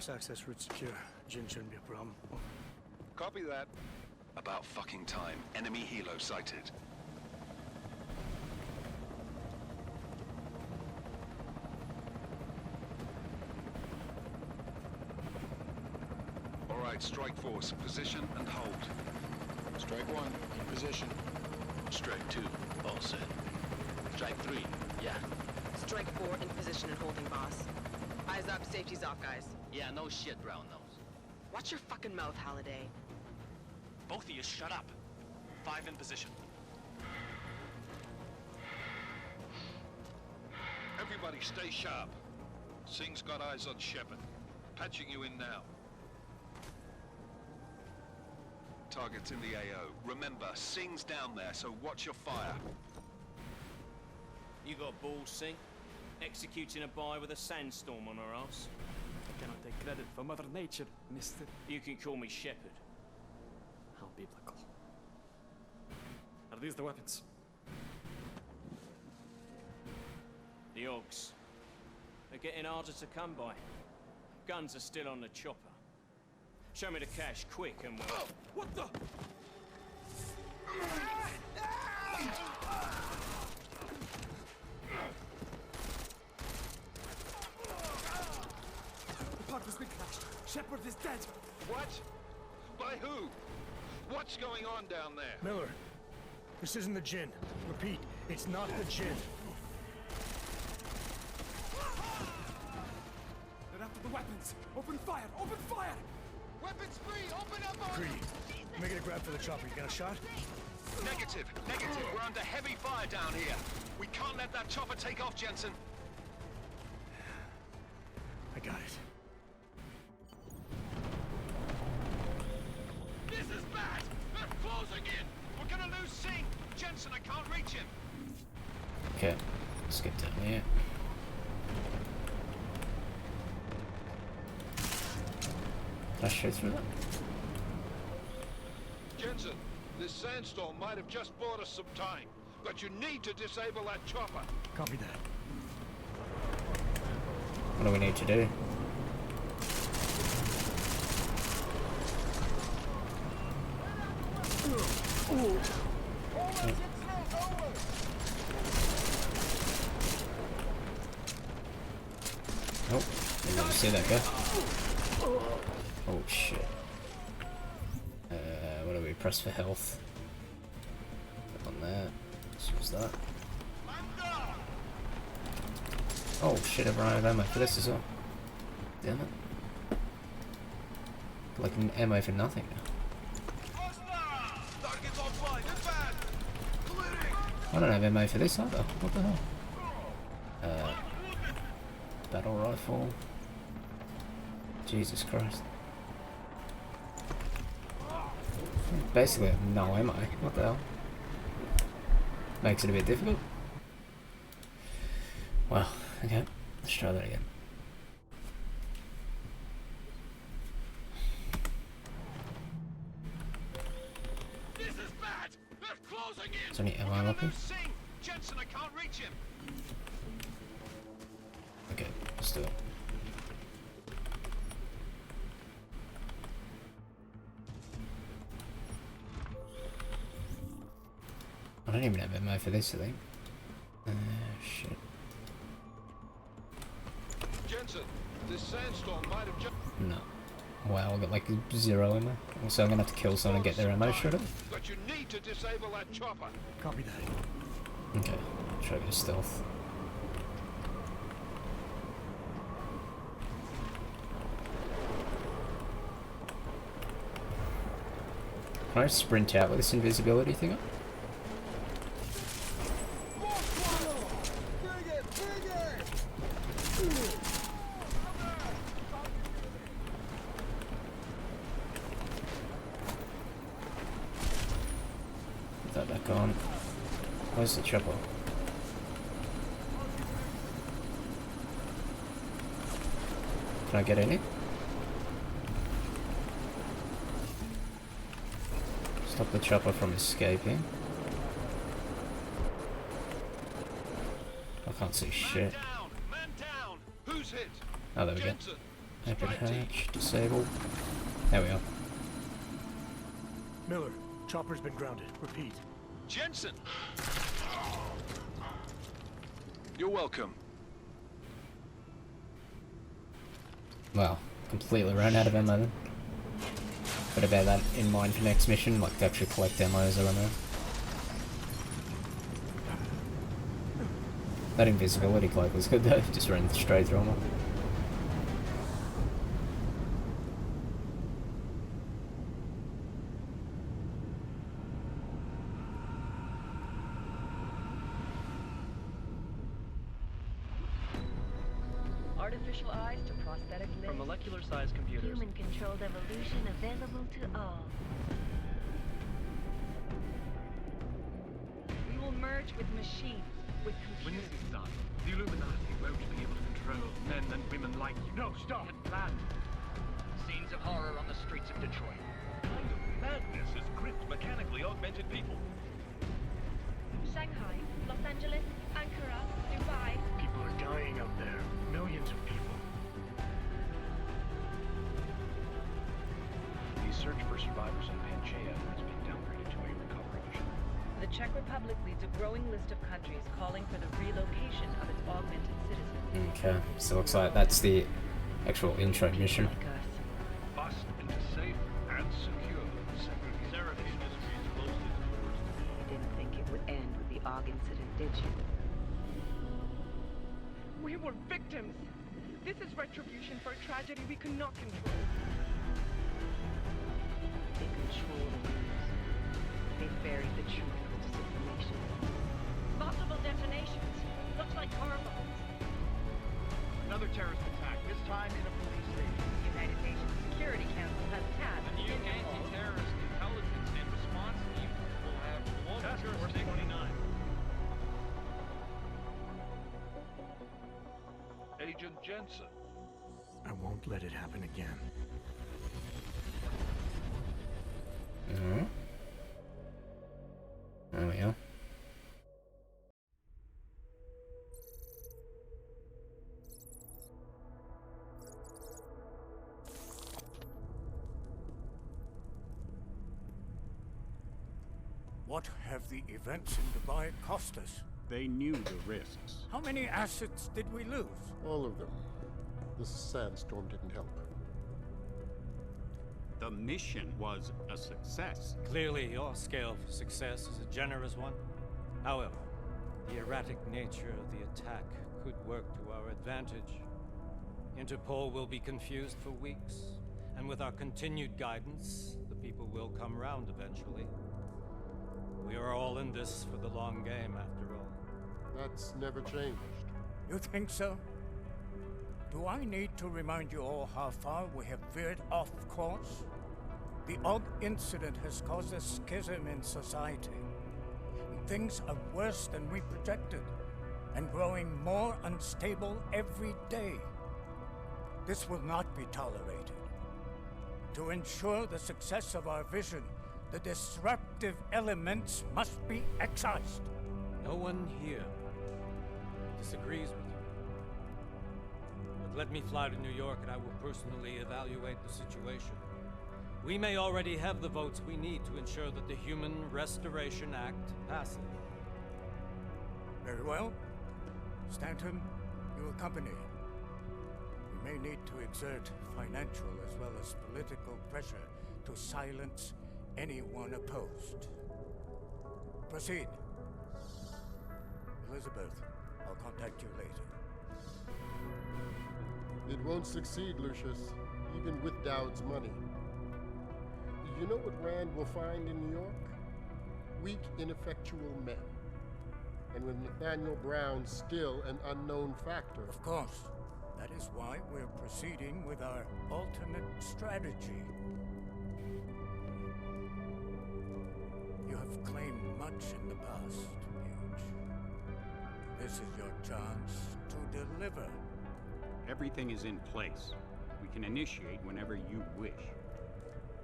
Boss access route secure. Jin shouldn't be a problem. Copy that. About fucking time. Enemy helo sighted. All right, strike force. Position and hold. Strike 1, in position. Strike 2, all set. Strike 3, yeah. Strike 4 in position and holding, boss. Eyes up, safety's off, guys. Yeah, no shit, brown nose. Watch your fucking mouth, Halliday. Both of you shut up. 5 in position. Everybody stay sharp. Singh's got eyes on Shepard. Patching you in now. Target's in the AO. Remember, Singh's down there, so watch your fire. You got balls, Singh? Executing a buy with a sandstorm on our ass? I cannot take credit for Mother Nature, mister. You can call me Shepard. How biblical. Are these the weapons? The Ogs. They're getting harder to come by. Guns are still on the chopper. Show me the cash, quick, and we'll... What the? The part has been crashed. Shepard is dead. What? By who? What's going on down there? Miller, this isn't the Jinn. Repeat, it's not the Jinn. They're after the weapons. Open fire! Open fire! Weapons free! Open up on Greedy, making a grab for the chopper. You got a shot? Negative. We're under heavy fire down here. We can't let that chopper take off, Jensen. I got it. This is bad! They're closing in! We're gonna lose Singh! Jensen, I can't reach him! Okay, let's get down here. Did I shoot through that? Jensen, this sandstorm might have just bought us some time, but you need to disable that chopper. Copy that. What do we need to do? Nope, didn't really see that guy. Oh shit. What do we press for health? Click on that. What's that? Oh shit, I've run out of ammo for this as well. Damn it. Like an ammo for nothing now. I don't have ammo for this either. What the hell? Battle rifle. Jesus Christ. Basically, I have no ammo. What the hell? Makes it a bit difficult. Well, okay. Let's try that again. This is bad! They're closing in! Is there any ammo up here? Jensen, I can't reach him! Okay, let's do it. I don't even have ammo for this, I think. Shit. Jensen, this sandstorm might have just... No. Wow, I got like 0 ammo. Also, I'm gonna have to kill someone and get their ammo straight up. But you need to disable that chopper. Copy that. Okay, try to go stealth. Can I sprint out with this invisibility thing up? Put that back on. Where's the chopper? Can I get in it? Stop the chopper from escaping. I can't see shit. Man down! Who's hit? Oh, there we go. Jensen, Open hatch, disable. There we are. Miller, chopper's been grounded. Repeat. Jensen! You're welcome. Well, completely ran out of ammo then. Better bear that in mind for next mission, like to actually collect ammo as I run out. That invisibility cloak was good though, just ran straight through them. Artificial eyes to prosthetic limbs. From molecular-sized computers. Human-controlled evolution available to all. We will merge with machines, with When computers. this is done, the Illuminati won't be able to control men and women like you. No, stop! Get planned. Scenes of horror on the streets of Detroit. What kind of madness has gripped mechanically augmented people? Shanghai, Los Angeles, Ankara, Dubai. People are dying out there. Millions of people. The search for survivors in Panchaea has been downgraded to a recovery mission. The Czech Republic leads a growing list of countries calling for the relocation of its augmented citizens. Okay, so looks like that's the actual intro mission. Bust into safe and secure Seraph Industries closed its doors. You didn't think it would end with the AUG incident, did you? We were victims. This is retribution for a tragedy we could not control. They control the news. They buried the truth with disinformation. Multiple detonations. Looks like car bombs. Another terrorist attack, this time in a police station. The United Nations Security Council has tasked The new anti-terrorist intelligence and response team will have global jurisdiction. 29. Agent Jensen. I won't let it happen again. There we are. What have the events in Dubai cost us? They knew the risks. How many assets did we lose? All of them. The sandstorm didn't help. The mission was a success. Clearly, your scale for success is a generous one. However, the erratic nature of the attack could work to our advantage. Interpol will be confused for weeks, and with our continued guidance, the people will come round eventually. We are all in this for the long game, after all. That's never changed. You think so? Do I need to remind you all how far we have veered off course? The AUG incident has caused a schism in society. Things are worse than we projected, and growing more unstable every day. This will not be tolerated. To ensure the success of our vision, the disruptive elements must be excised. No one here disagrees with you. But let me fly to New York and I will personally evaluate the situation. We may already have the votes we need to ensure that the Human Restoration Act passes. Very well. Stanton, you accompany. We may need to exert financial as well as political pressure to silence anyone opposed. Proceed. Elizabeth, I'll contact you later. It won't succeed, Lucius, even with Dowd's money. You know what Rand will find in New York? Weak, ineffectual men. And with Nathaniel Brown still an unknown factor. Of course. That is why we're proceeding with our alternate strategy. You have claimed much in the past, Huge. This is your chance to deliver. Everything is in place. We can initiate whenever you wish.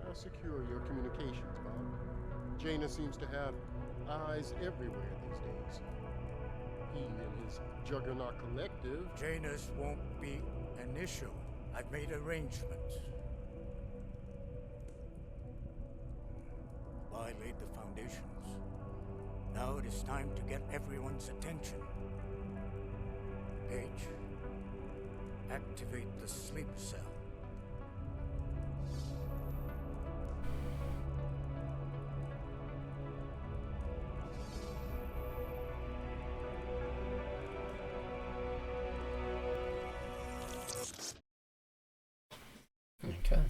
I'll secure your communications, Bob. Jaina seems to have eyes everywhere these days. He and his Juggernaut Collective... Janus won't be an issue I've made arrangements. I laid the foundations. Now it is time to get everyone's attention. Page, activate the sleep cell. Okay.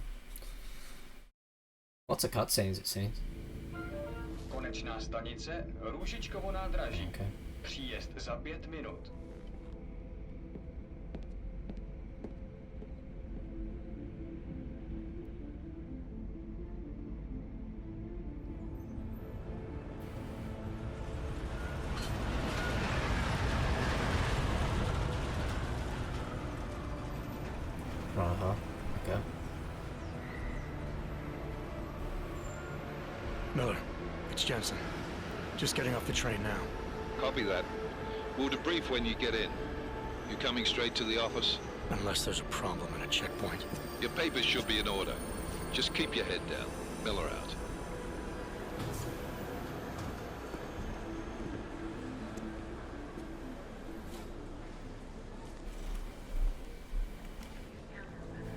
Lots of cutscenes, it seems. Konečná stanice, Růžičkovo nádraží. Okay. Příjezd za 5 minut. Okay. Miller, it's Jensen. Just getting off the train now. Copy that. We'll debrief when you get in. You coming straight to the office? Unless there's a problem at a checkpoint. Your papers should be in order. Just keep your head down. Miller out.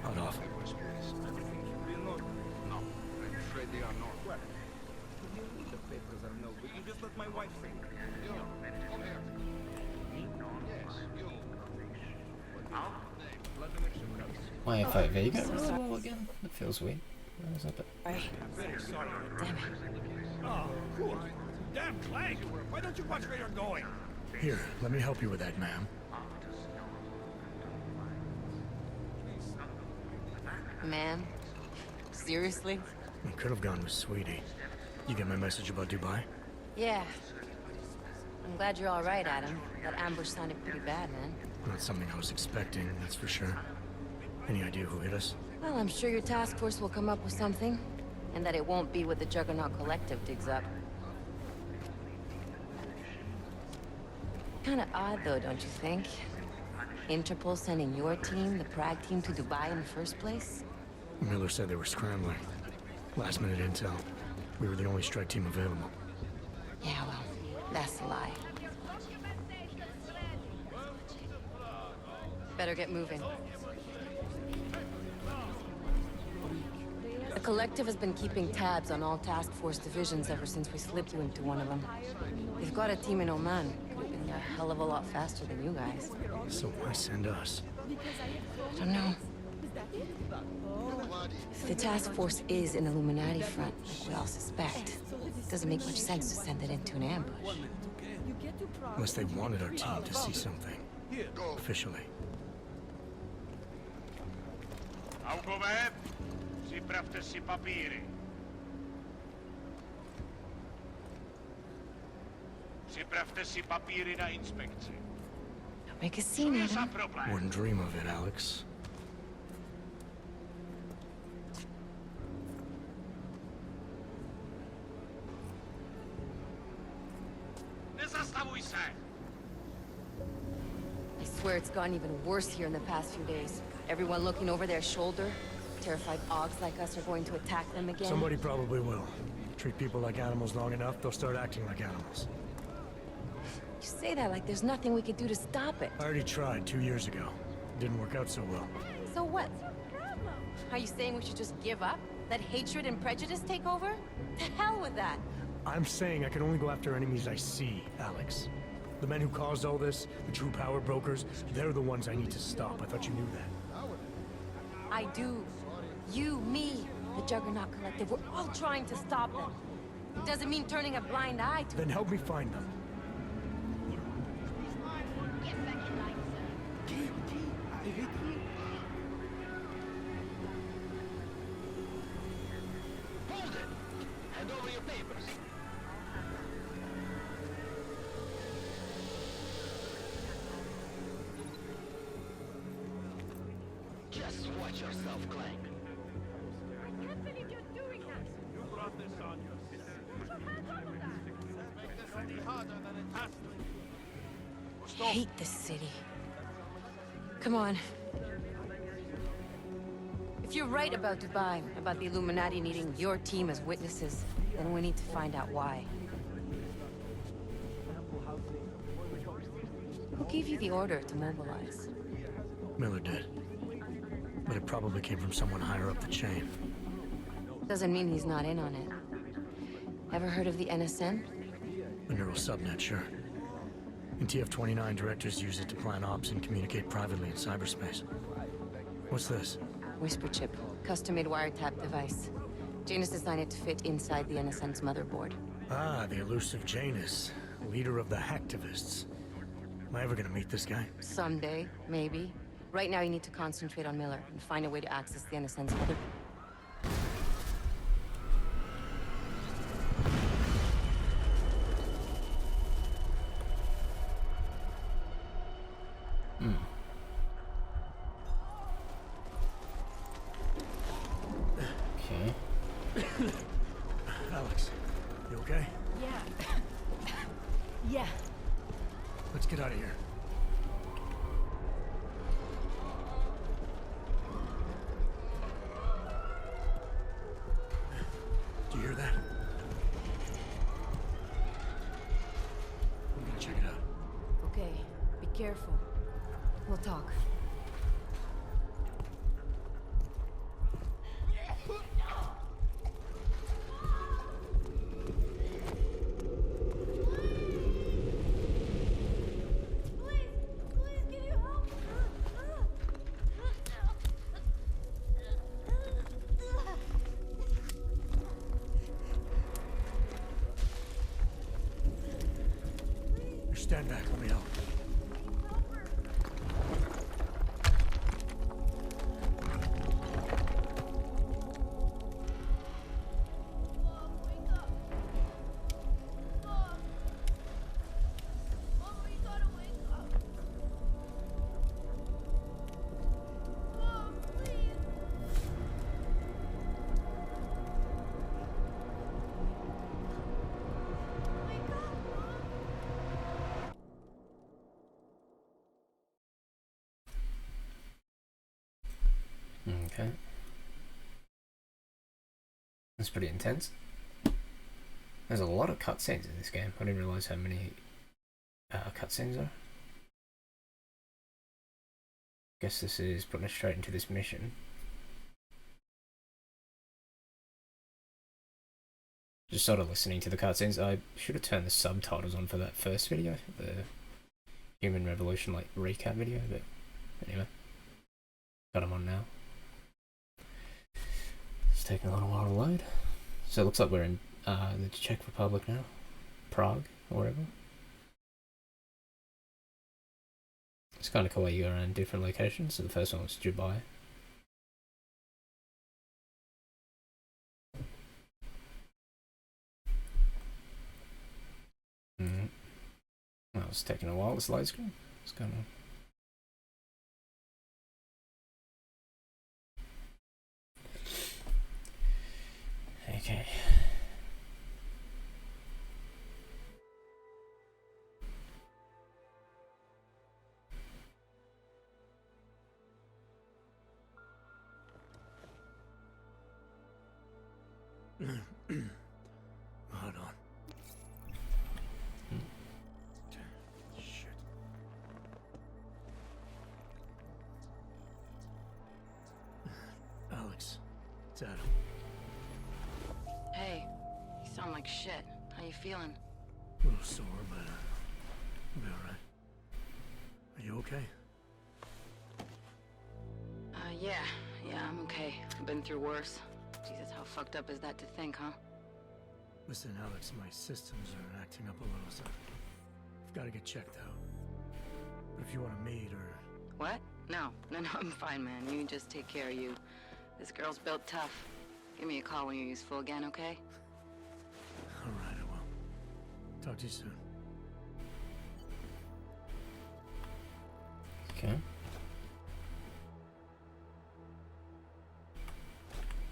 Hold off. No, I'm afraid they are not. Well, the papers are no good. You just let my wife say. You, come here. Yes, you. My FOV got really well again. That feels weird. Where was that bit? Very sorry. Damn it. Oh, cool. Damn Clank! Why don't you watch where you're going? Here, let me help you with that, ma'am. Man? Seriously? I could have gone with Sweetie. You get my message about Dubai? Yeah. I'm glad you're all right, Adam. That ambush sounded pretty bad, man. Not something I was expecting, that's for sure. Any idea who hit us? Well, I'm sure your task force will come up with something. And that it won't be what the Juggernaut Collective digs up. Kinda odd, though, don't you think? Interpol sending your team, the Prague team, to Dubai in the first place? Miller said they were scrambling. Last minute intel. We were the only strike team available. Yeah, well, that's a lie. Better get moving. The Collective has been keeping tabs on all task force divisions ever since we slipped you into one of them. They've got a team in Oman. Could have been a hell of a lot faster than you guys. So why send us? I don't know. If the task force is an Illuminati front, like we all suspect, it doesn't make much sense to send it into an ambush. Unless they wanted our team to see something. Officially. Augové, připravte si papíry. Připravte si papíry na inspekci. Don't make a scene, Adam. Wouldn't dream of it, Alex. Nezastavuj se! I swear it's gotten even worse here in the past few days. Everyone looking over their shoulder. Terrified Augs like us are going to attack them again. Somebody probably will. Treat people like animals long enough, they'll start acting like animals. You say that like there's nothing we could do to stop it. I already tried 2 years ago. Didn't work out so well. So what? Are you saying we should just give up? Let hatred and prejudice take over? To hell with that! I'm saying I can only go after enemies I see, Alex. The men who caused all this, the true power brokers, they're the ones I need to stop. I thought you knew that. I do. You, me, the Juggernaut Collective, we're all trying to stop them. It doesn't mean turning a blind eye to Then help me find them. Hold it! Hand over your papers. Just watch yourself, Clank. I can't believe you're doing that! You brought this on yourself. Put your hands off of that! Make this any harder than it has to. I hate this city. Come on. If you're right about Dubai, about the Illuminati needing your team as witnesses, then we need to find out why. Who gave you the order to mobilize? Miller did. But it probably came from someone higher up the chain. Doesn't mean he's not in on it. Ever heard of the NSN? The neural subnet, sure. In TF-29, directors use it to plan ops and communicate privately in cyberspace. What's this? Whisper chip. Custom-made wiretap device. Janus designed it to fit inside the NSN's motherboard. Ah, the elusive Janus. Leader of the hacktivists. Am I ever gonna meet this guy? Someday, maybe. Right now you need to concentrate on Miller and find a way to access the NSN's motherboard. Alex, you okay? Yeah. Yeah. Let's get out of here. Do you hear that? I'm gonna check it out. Okay, be careful. We'll talk. Stand back, let me help. Okay. That's pretty intense. There's a lot of cutscenes in this game. I didn't realize how many cutscenes are. Guess this is putting us straight into this mission. Just sort of listening to the cutscenes. I should have turned the subtitles on for that first video, the Human Revolution like recap video, but anyway, got them on now. It's taking a little while to load. So it looks like we're in the Czech Republic now. Prague, or wherever. It's kind of cool how you go around different locations. So the first one was Dubai. Well, it's taking a while, this load screen. What's going on? Okay. Hold on. Shit. Alex, it's Adam. Hey, you sound like shit. How you feeling? A little sore, but I'll be alright. Are you okay? Yeah, I'm okay. I've been through worse. Jesus, how fucked up is that to think, huh? Listen, Alex, my systems are acting up a little, so I've got to get checked out. But if you want to meet or... What? No, I'm fine, man. You just take care of you. This girl's built tough. Give me a call when you're useful again, okay? Alright, I will. Talk to you soon. Okay.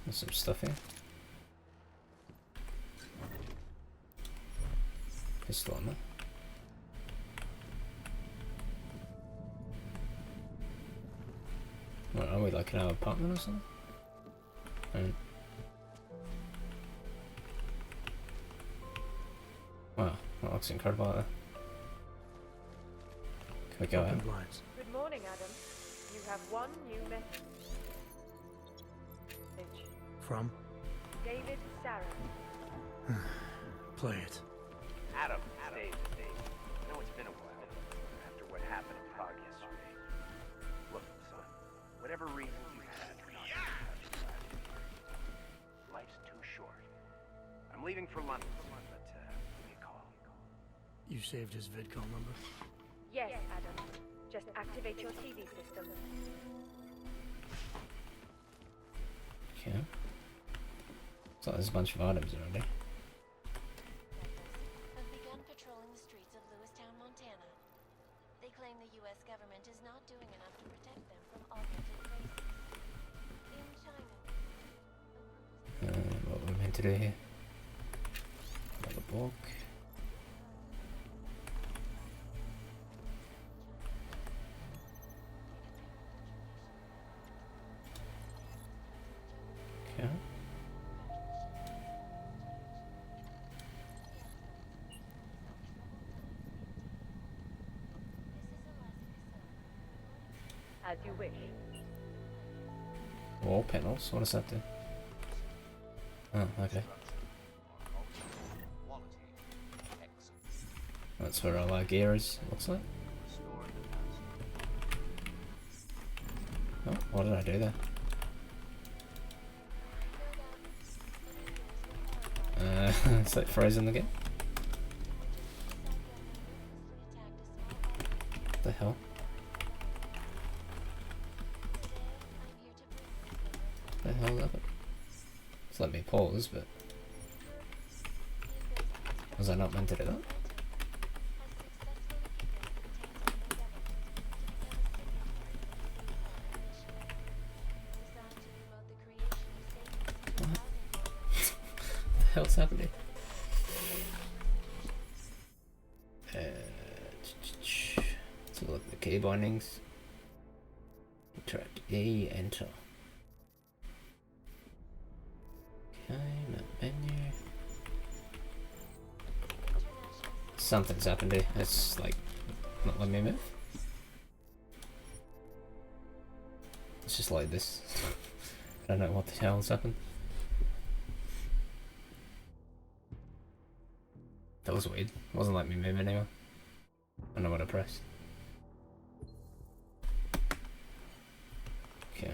There's some stuff here. Pistol ammo. What are we, like in our apartment or something? Right. Wow, that looks incredible. Can we go out? Good morning, Adam. You have one new message. From? David Sarah. Play it. Adam, Dave. I know it's been a while after what happened in Prague yesterday. Look, son, whatever reason you had for not getting in touch with last year, life's too short. I'm leaving for London, but give me a call. You saved his vidcom number? Yes, Adam. Just activate your TV system. Okay. So there's a bunch of items already. Have begun patrolling the streets of Lewistown, Montana. They claim the U.S. government is not doing enough to protect them from augmented races. In China. What we're meant to do here? Another book. Okay. As you wish. Wall panels? What does that do? Oh, okay. That's where all our gear is, looks like. Oh, what did I do there? It's like frozen again. What the hell? What the hell is that? It's let me pause, but was I not meant to do that? What the hell's happening? Let's look at the key bindings. Interact E, enter. Okay, map menu. Something's happened here. It's like not letting me move. It's just like this. I don't know what the hell's happened. That was weird. It wasn't letting me move anywhere. I don't know what I pressed. Okay.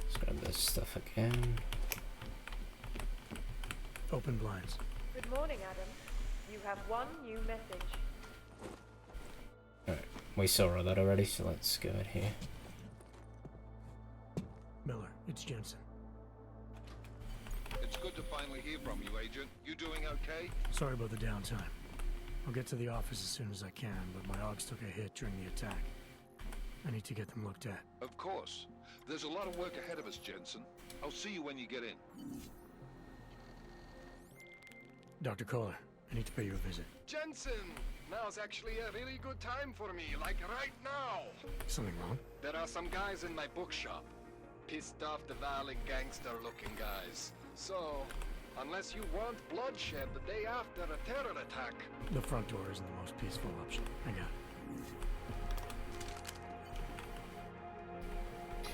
Let's grab this stuff again. Open blinds. Good morning, Adam. You have one new message. Alright, we saw all that already, so let's go in here. Miller, it's Jensen. It's good to finally hear from you, Agent. You doing okay? Sorry about the downtime. I'll get to the office as soon as I can, but my Augs took a hit during the attack. I need to get them looked at. Of course. There's a lot of work ahead of us, Jensen. I'll see you when you get in. Dr. Kohler, I need to pay you a visit. Jensen! Now's actually a really good time for me, like right now! Something wrong? There are some guys in my bookshop. Pissed off the Valley gangster-looking guys. So, unless you want bloodshed the day after a terror attack... The front door isn't the most peaceful option. I got it.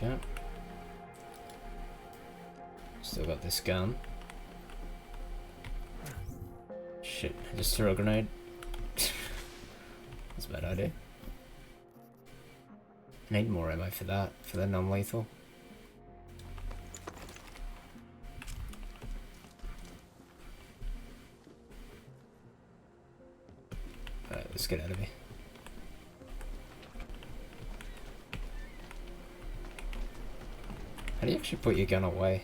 Okay. Still got this gun. Shit, I just threw a grenade. That's a bad idea. Need more ammo for that, for the non-lethal. Alright, let's get out of here. How do you actually put your gun away?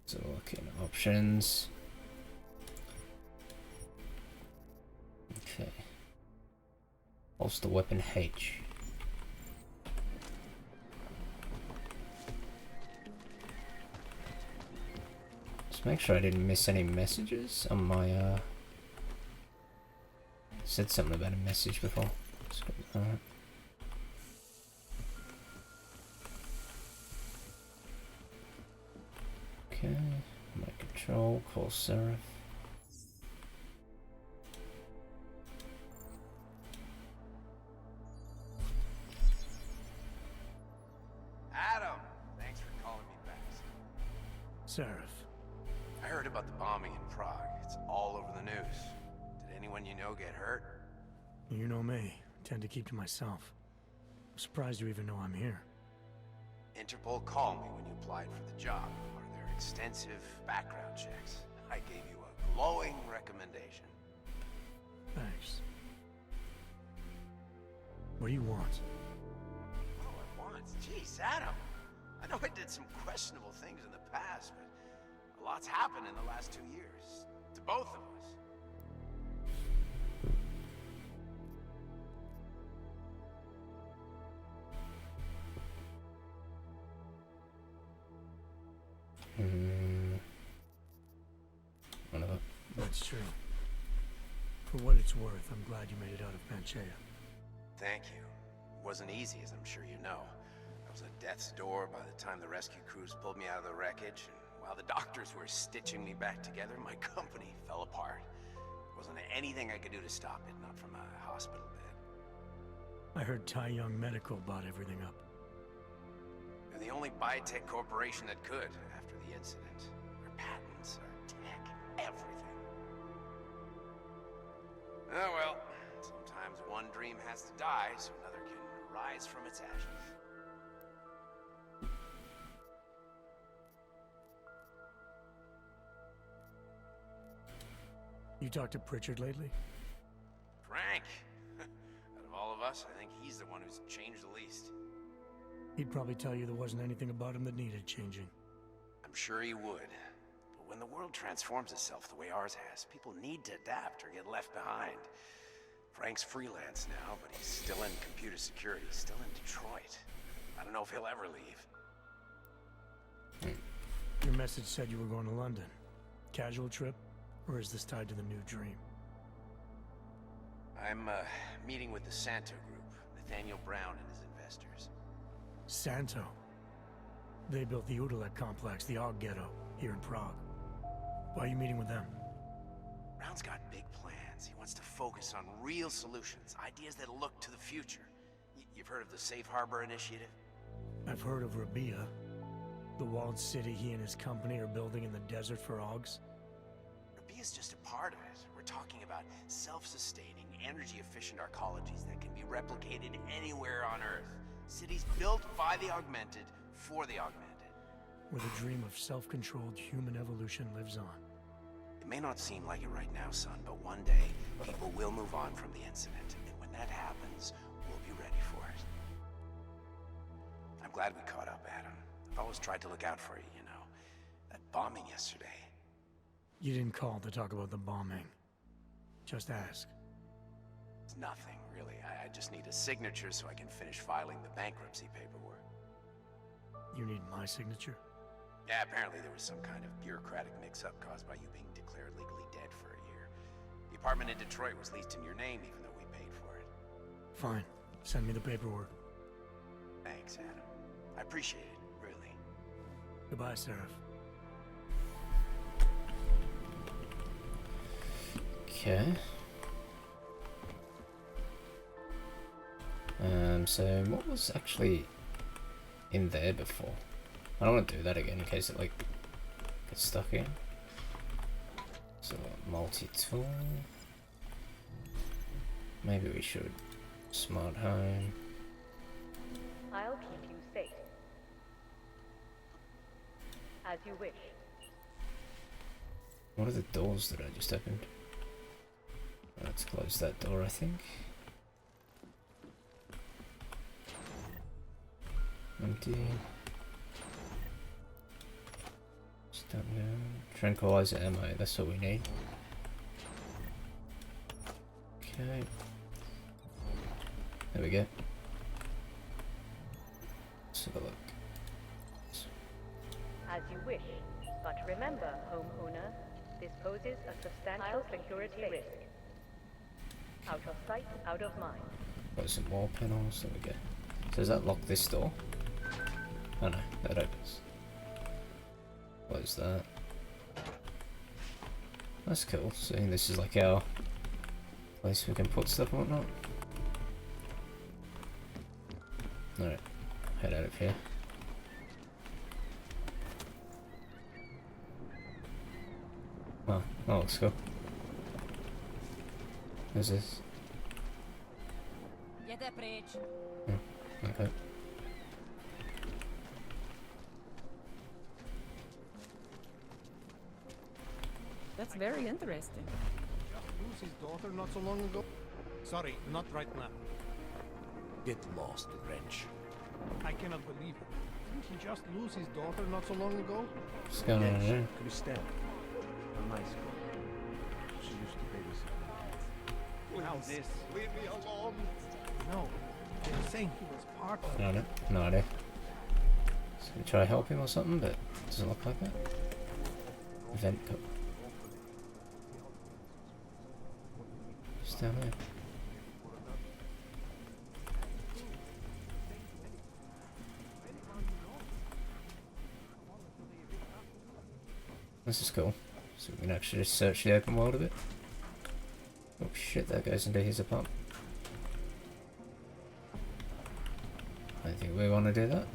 So look in options. Okay. Holster weapon H. Just make sure I didn't miss any messages on my said something about a message before. Alright. Okay, my control, call Seraph. Adam! Thanks for calling me back. Seraph. I heard about the bombing in Prague. It's all over the news. Did anyone you know get hurt? You know me. Tend to keep to myself. I'm surprised you even know I'm here. Interpol called me when you applied for the job. Are there extensive background checks? I gave you a glowing recommendation. Thanks. What do you want? Oh, I want? Jeez, Adam. I know I did some questionable things in the past, but a lot's happened in the last 2 years. To both of us. That's true. For what it's worth, I'm glad you made it out of Panchaea. Thank you. It wasn't easy, as I'm sure you know. I was at death's door by the time the rescue crews pulled me out of the wreckage, and while the doctors were stitching me back together, my company fell apart. There wasn't anything I could do to stop it, not from a hospital bed. I heard Tai Young Medical bought everything up. They're the only biotech corporation that could after the incident. Their patents, our tech, everything. Oh well, sometimes one dream has to die so another can rise from its ashes. You talked to Pritchard lately? Frank! Out of all of us, I think he's the one who's changed the least. He'd probably tell you there wasn't anything about him that needed changing. I'm sure he would. But when the world transforms itself the way ours has, people need to adapt or get left behind. Frank's freelance now, but he's still in computer security, still in Detroit. I don't know if he'll ever leave. Your message said you were going to London. Casual trip? Or is this tied to the new dream? I'm meeting with the Santo Group, Nathaniel Brown and his investors. Santo? They built the Udalek complex, the Og Ghetto, here in Prague. Why are you meeting with them? Brown's got big plans. He wants to focus on real solutions, ideas that look to the future. You've heard of the Safe Harbor Initiative? I've heard of Rabia, the walled city he and his company are building in the desert for Augs. Rabia's just a part of it. We're talking about self-sustaining, energy-efficient arcologies that can be replicated anywhere on Earth. Cities built by the augmented, for the augmented. Where the dream of self-controlled human evolution lives on. It may not seem like it right now, son, but one day, people will move on from the incident. And when that happens, we'll be ready for it. I'm glad we caught up, Adam. I've always tried to look out for you, you know. That bombing yesterday. You didn't call to talk about the bombing. Just ask. It's nothing, really. I just need a signature so I can finish filing the bankruptcy paperwork. You need my signature? Yeah, apparently there was some kind of bureaucratic mix-up caused by you being declared legally dead for a year. The apartment in Detroit was leased in your name even though we paid for it. Fine. Send me the paperwork. Thanks, Adam. I appreciate it, really. Goodbye, Seraph. Okay. So what was actually in there before? I don't want to do that again in case it like gets stuck in. So multi-tool. Maybe we should smart home. I'll keep you safe. As you wish. What are the doors that I just opened? Let's close that door, I think. Empty. Stun gun. Tranquilizer ammo, that's what we need. Okay. There we go. Let's have a look. As you wish. But remember, homeowner, this poses a substantial security risk. Out of sight, out of mind. Got some more panels. There we go. So does that lock this door? Oh no, that opens. Close that. That's cool. So this is like our place we can put stuff and whatnot. Alright, head out of here. Oh, that looks cool. Who's this? Okay. That's very interesting. Lucy's daughter not so long ago. Sorry, not right now. Get lost, wrench. I cannot believe it. Didn't he just lose his daughter not so long ago? What's going on here? Christelle. A nice girl. She used to babysit. Now this. Leave me alone. No. They're saying he was part of No, no idea. So we try to help him or something, but it doesn't look like it. Event cup. Just down there. This is cool. So we can actually just search the open world a bit. Oh shit, that goes into his apartment. I don't think we want to do that.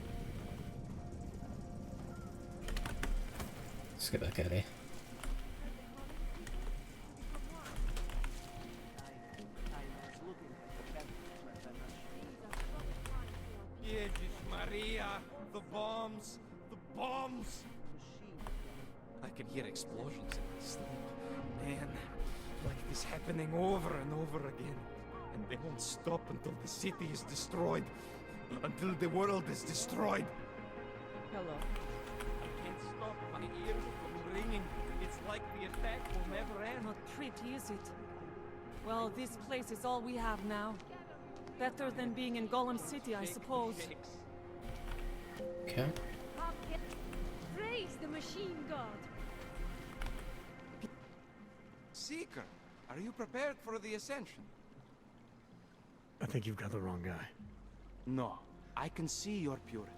Let's get back out of here. Jesus Maria! The bombs! The bombs! I can hear explosions in my sleep. Man, like this happening over and over again. And they won't stop until the city is destroyed. Until the world is destroyed. Hello. I can't stop my ears from ringing. It's like the attack will never end. Not pretty, is it? Well, this place is all we have now. Better than being in Golem City, I suppose. Okay. Praise the machine god. Seeker, are you prepared for the ascension? I think you've got the wrong guy. No, I can see your purity.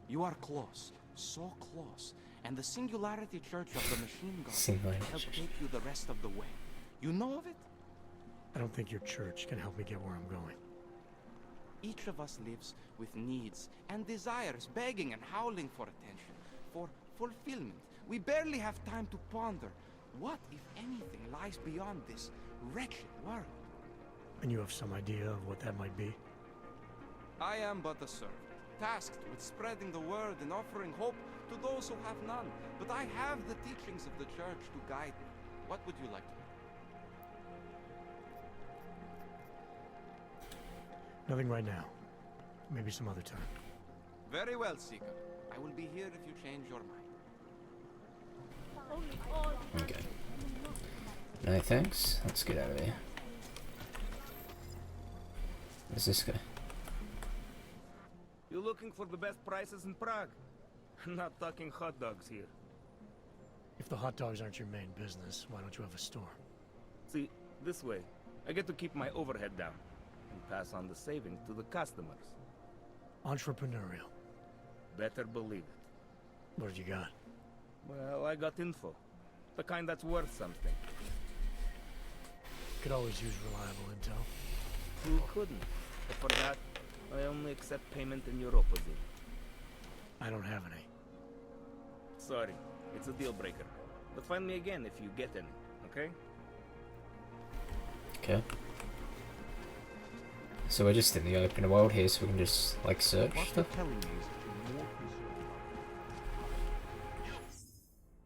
You are close, so close. And the Singularity Church of the Machine God will help take you the rest of the way. You know of it? I don't think your church can help me get where I'm going. Each of us lives with needs and desires, begging and howling for attention, for fulfillment. We barely have time to ponder what, if anything, lies beyond this wretched world. And you have some idea of what that might be? I am but a servant, tasked with spreading the word and offering hope to those who have none. But I have the teachings of the church to guide me. What would you like to know? Nothing right now. Maybe some other time. Very well, Seeker. I will be here if you change your mind. Okay. No thanks. Let's get out of here. Where's this guy? You looking for the best prices in Prague? Not talking hot dogs here. If the hot dogs aren't your main business, why don't you have a store? See, this way, I get to keep my overhead down and pass on the savings to the customers. Entrepreneurial. Better believe it. What have you got? Well, I got info. The kind that's worth something. Could always use reliable intel. Who couldn't? But for that, I only accept payment in your opposite. I don't have any. Sorry, it's a deal breaker. But find me again if you get any, okay? Okay. So we're just in the open world here, so we can just, like, search stuff.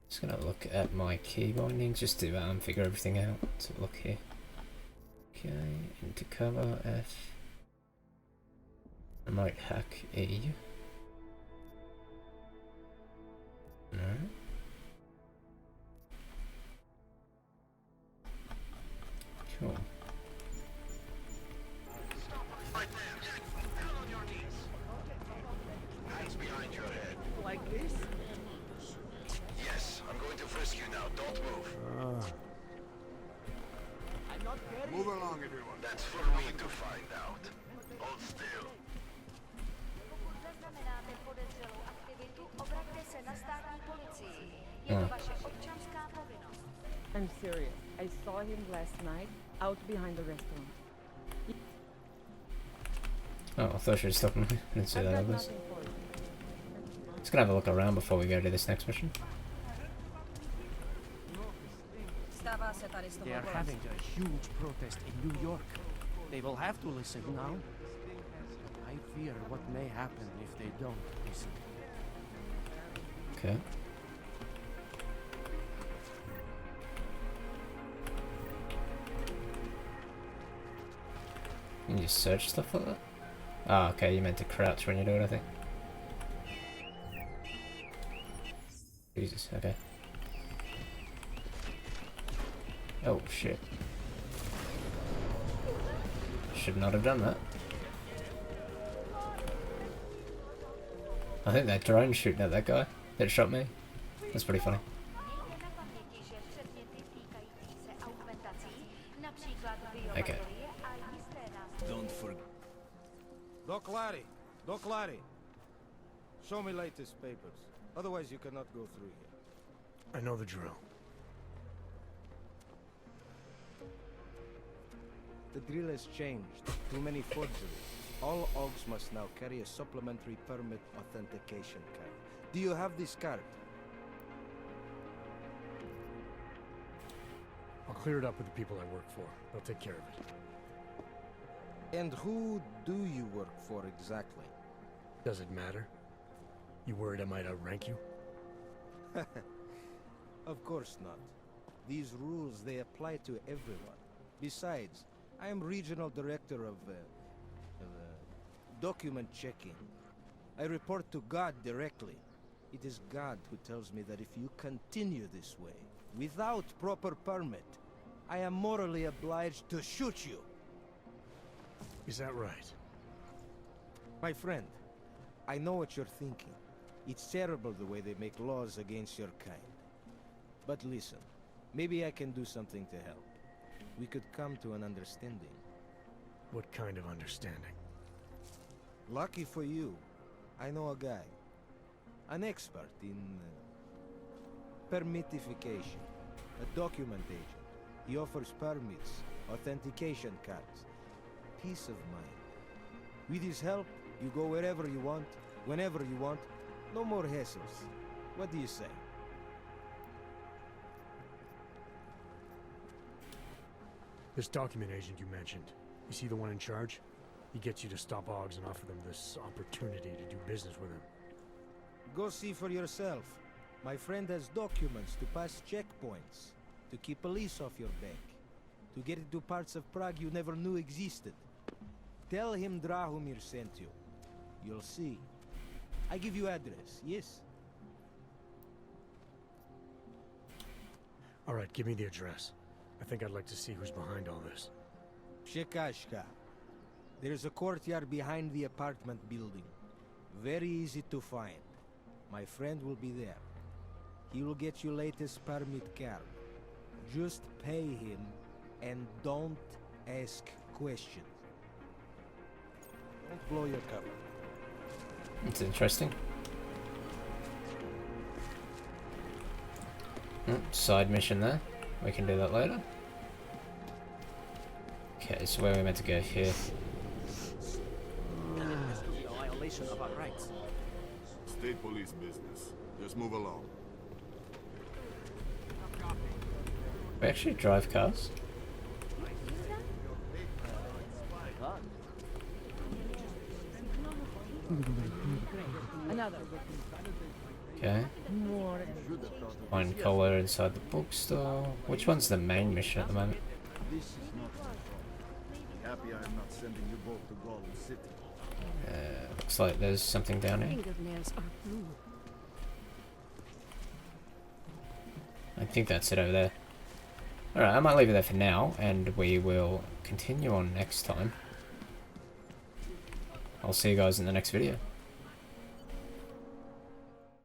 Just gonna look at my key bindings just to figure everything out. So look here. Okay, into cover F. Remote hack E. No. Cool. Hands behind your head. Like this? Yes, I'm going to frisk you now. Don't move. Move along, everyone. That's for me to find out. Hold still. I'm serious. I saw him last night out behind the restaurant. Oh, I thought she was stopping me. I didn't see that others. Just gonna have a look around before we go to this next mission. They are having a huge protest in New York. They will have to listen now. I fear what may happen if they don't listen. Okay. You can just search stuff like that? Ah, okay, you meant to crouch when you do it, I think. Jesus, okay. Oh, shit. Should not have done that. I think that drone shooting at that guy that shot me. That's pretty funny. Okay. Don't forget. Doc Larry. Show me latest papers. Otherwise you cannot go through here. I know the drill. The drill has changed. Too many forgeries. All OGs must now carry a supplementary permit authentication card. Do you have this card? I'll clear it up with the people I work for. They'll take care of it. And who do you work for exactly? Does it matter? You worried I might outrank you? Of course not. These rules, they apply to everyone. Besides, I am regional director of document checking. I report to God directly. It is God who tells me that if you continue this way, without proper permit, I am morally obliged to shoot you. Is that right? My friend, I know what you're thinking. It's terrible the way they make laws against your kind. But listen, maybe I can do something to help. We could come to an understanding. What kind of understanding? Lucky for you, I know a guy. An expert in permitification. A document agent. He offers permits, authentication cards. Peace of mind. With his help, you go wherever you want, whenever you want. No more hassles. What do you say? This document agent you mentioned, is he the one in charge? He gets you to stop OGs and offer them this opportunity to do business with him. Go see for yourself. My friend has documents to pass checkpoints, to keep police off your back, to get into parts of Prague you never knew existed. Tell him Drahomir sent you. You'll see. I give you address, yes? All right, give me the address. I think I'd like to see who's behind all this. Shekashka. There's a courtyard behind the apartment building. Very easy to find. My friend will be there. He will get you latest permit card. Just pay him and don't ask questions. Don't blow your cover. It's interesting. Side mission there. We can do that later. Okay, so where are we meant to go here? Violation of our rights. State police business. Just move along. We actually drive cars? Another. Okay. Find collar inside the bookstore. Which one's the main mission at the moment? This is not happy I am not sending you both to Gollum City. Looks like there's something down here. Fingernails are blue. I think that's it over there. Alright, I might leave it there for now, and we will continue on next time. I'll see you guys in the next video.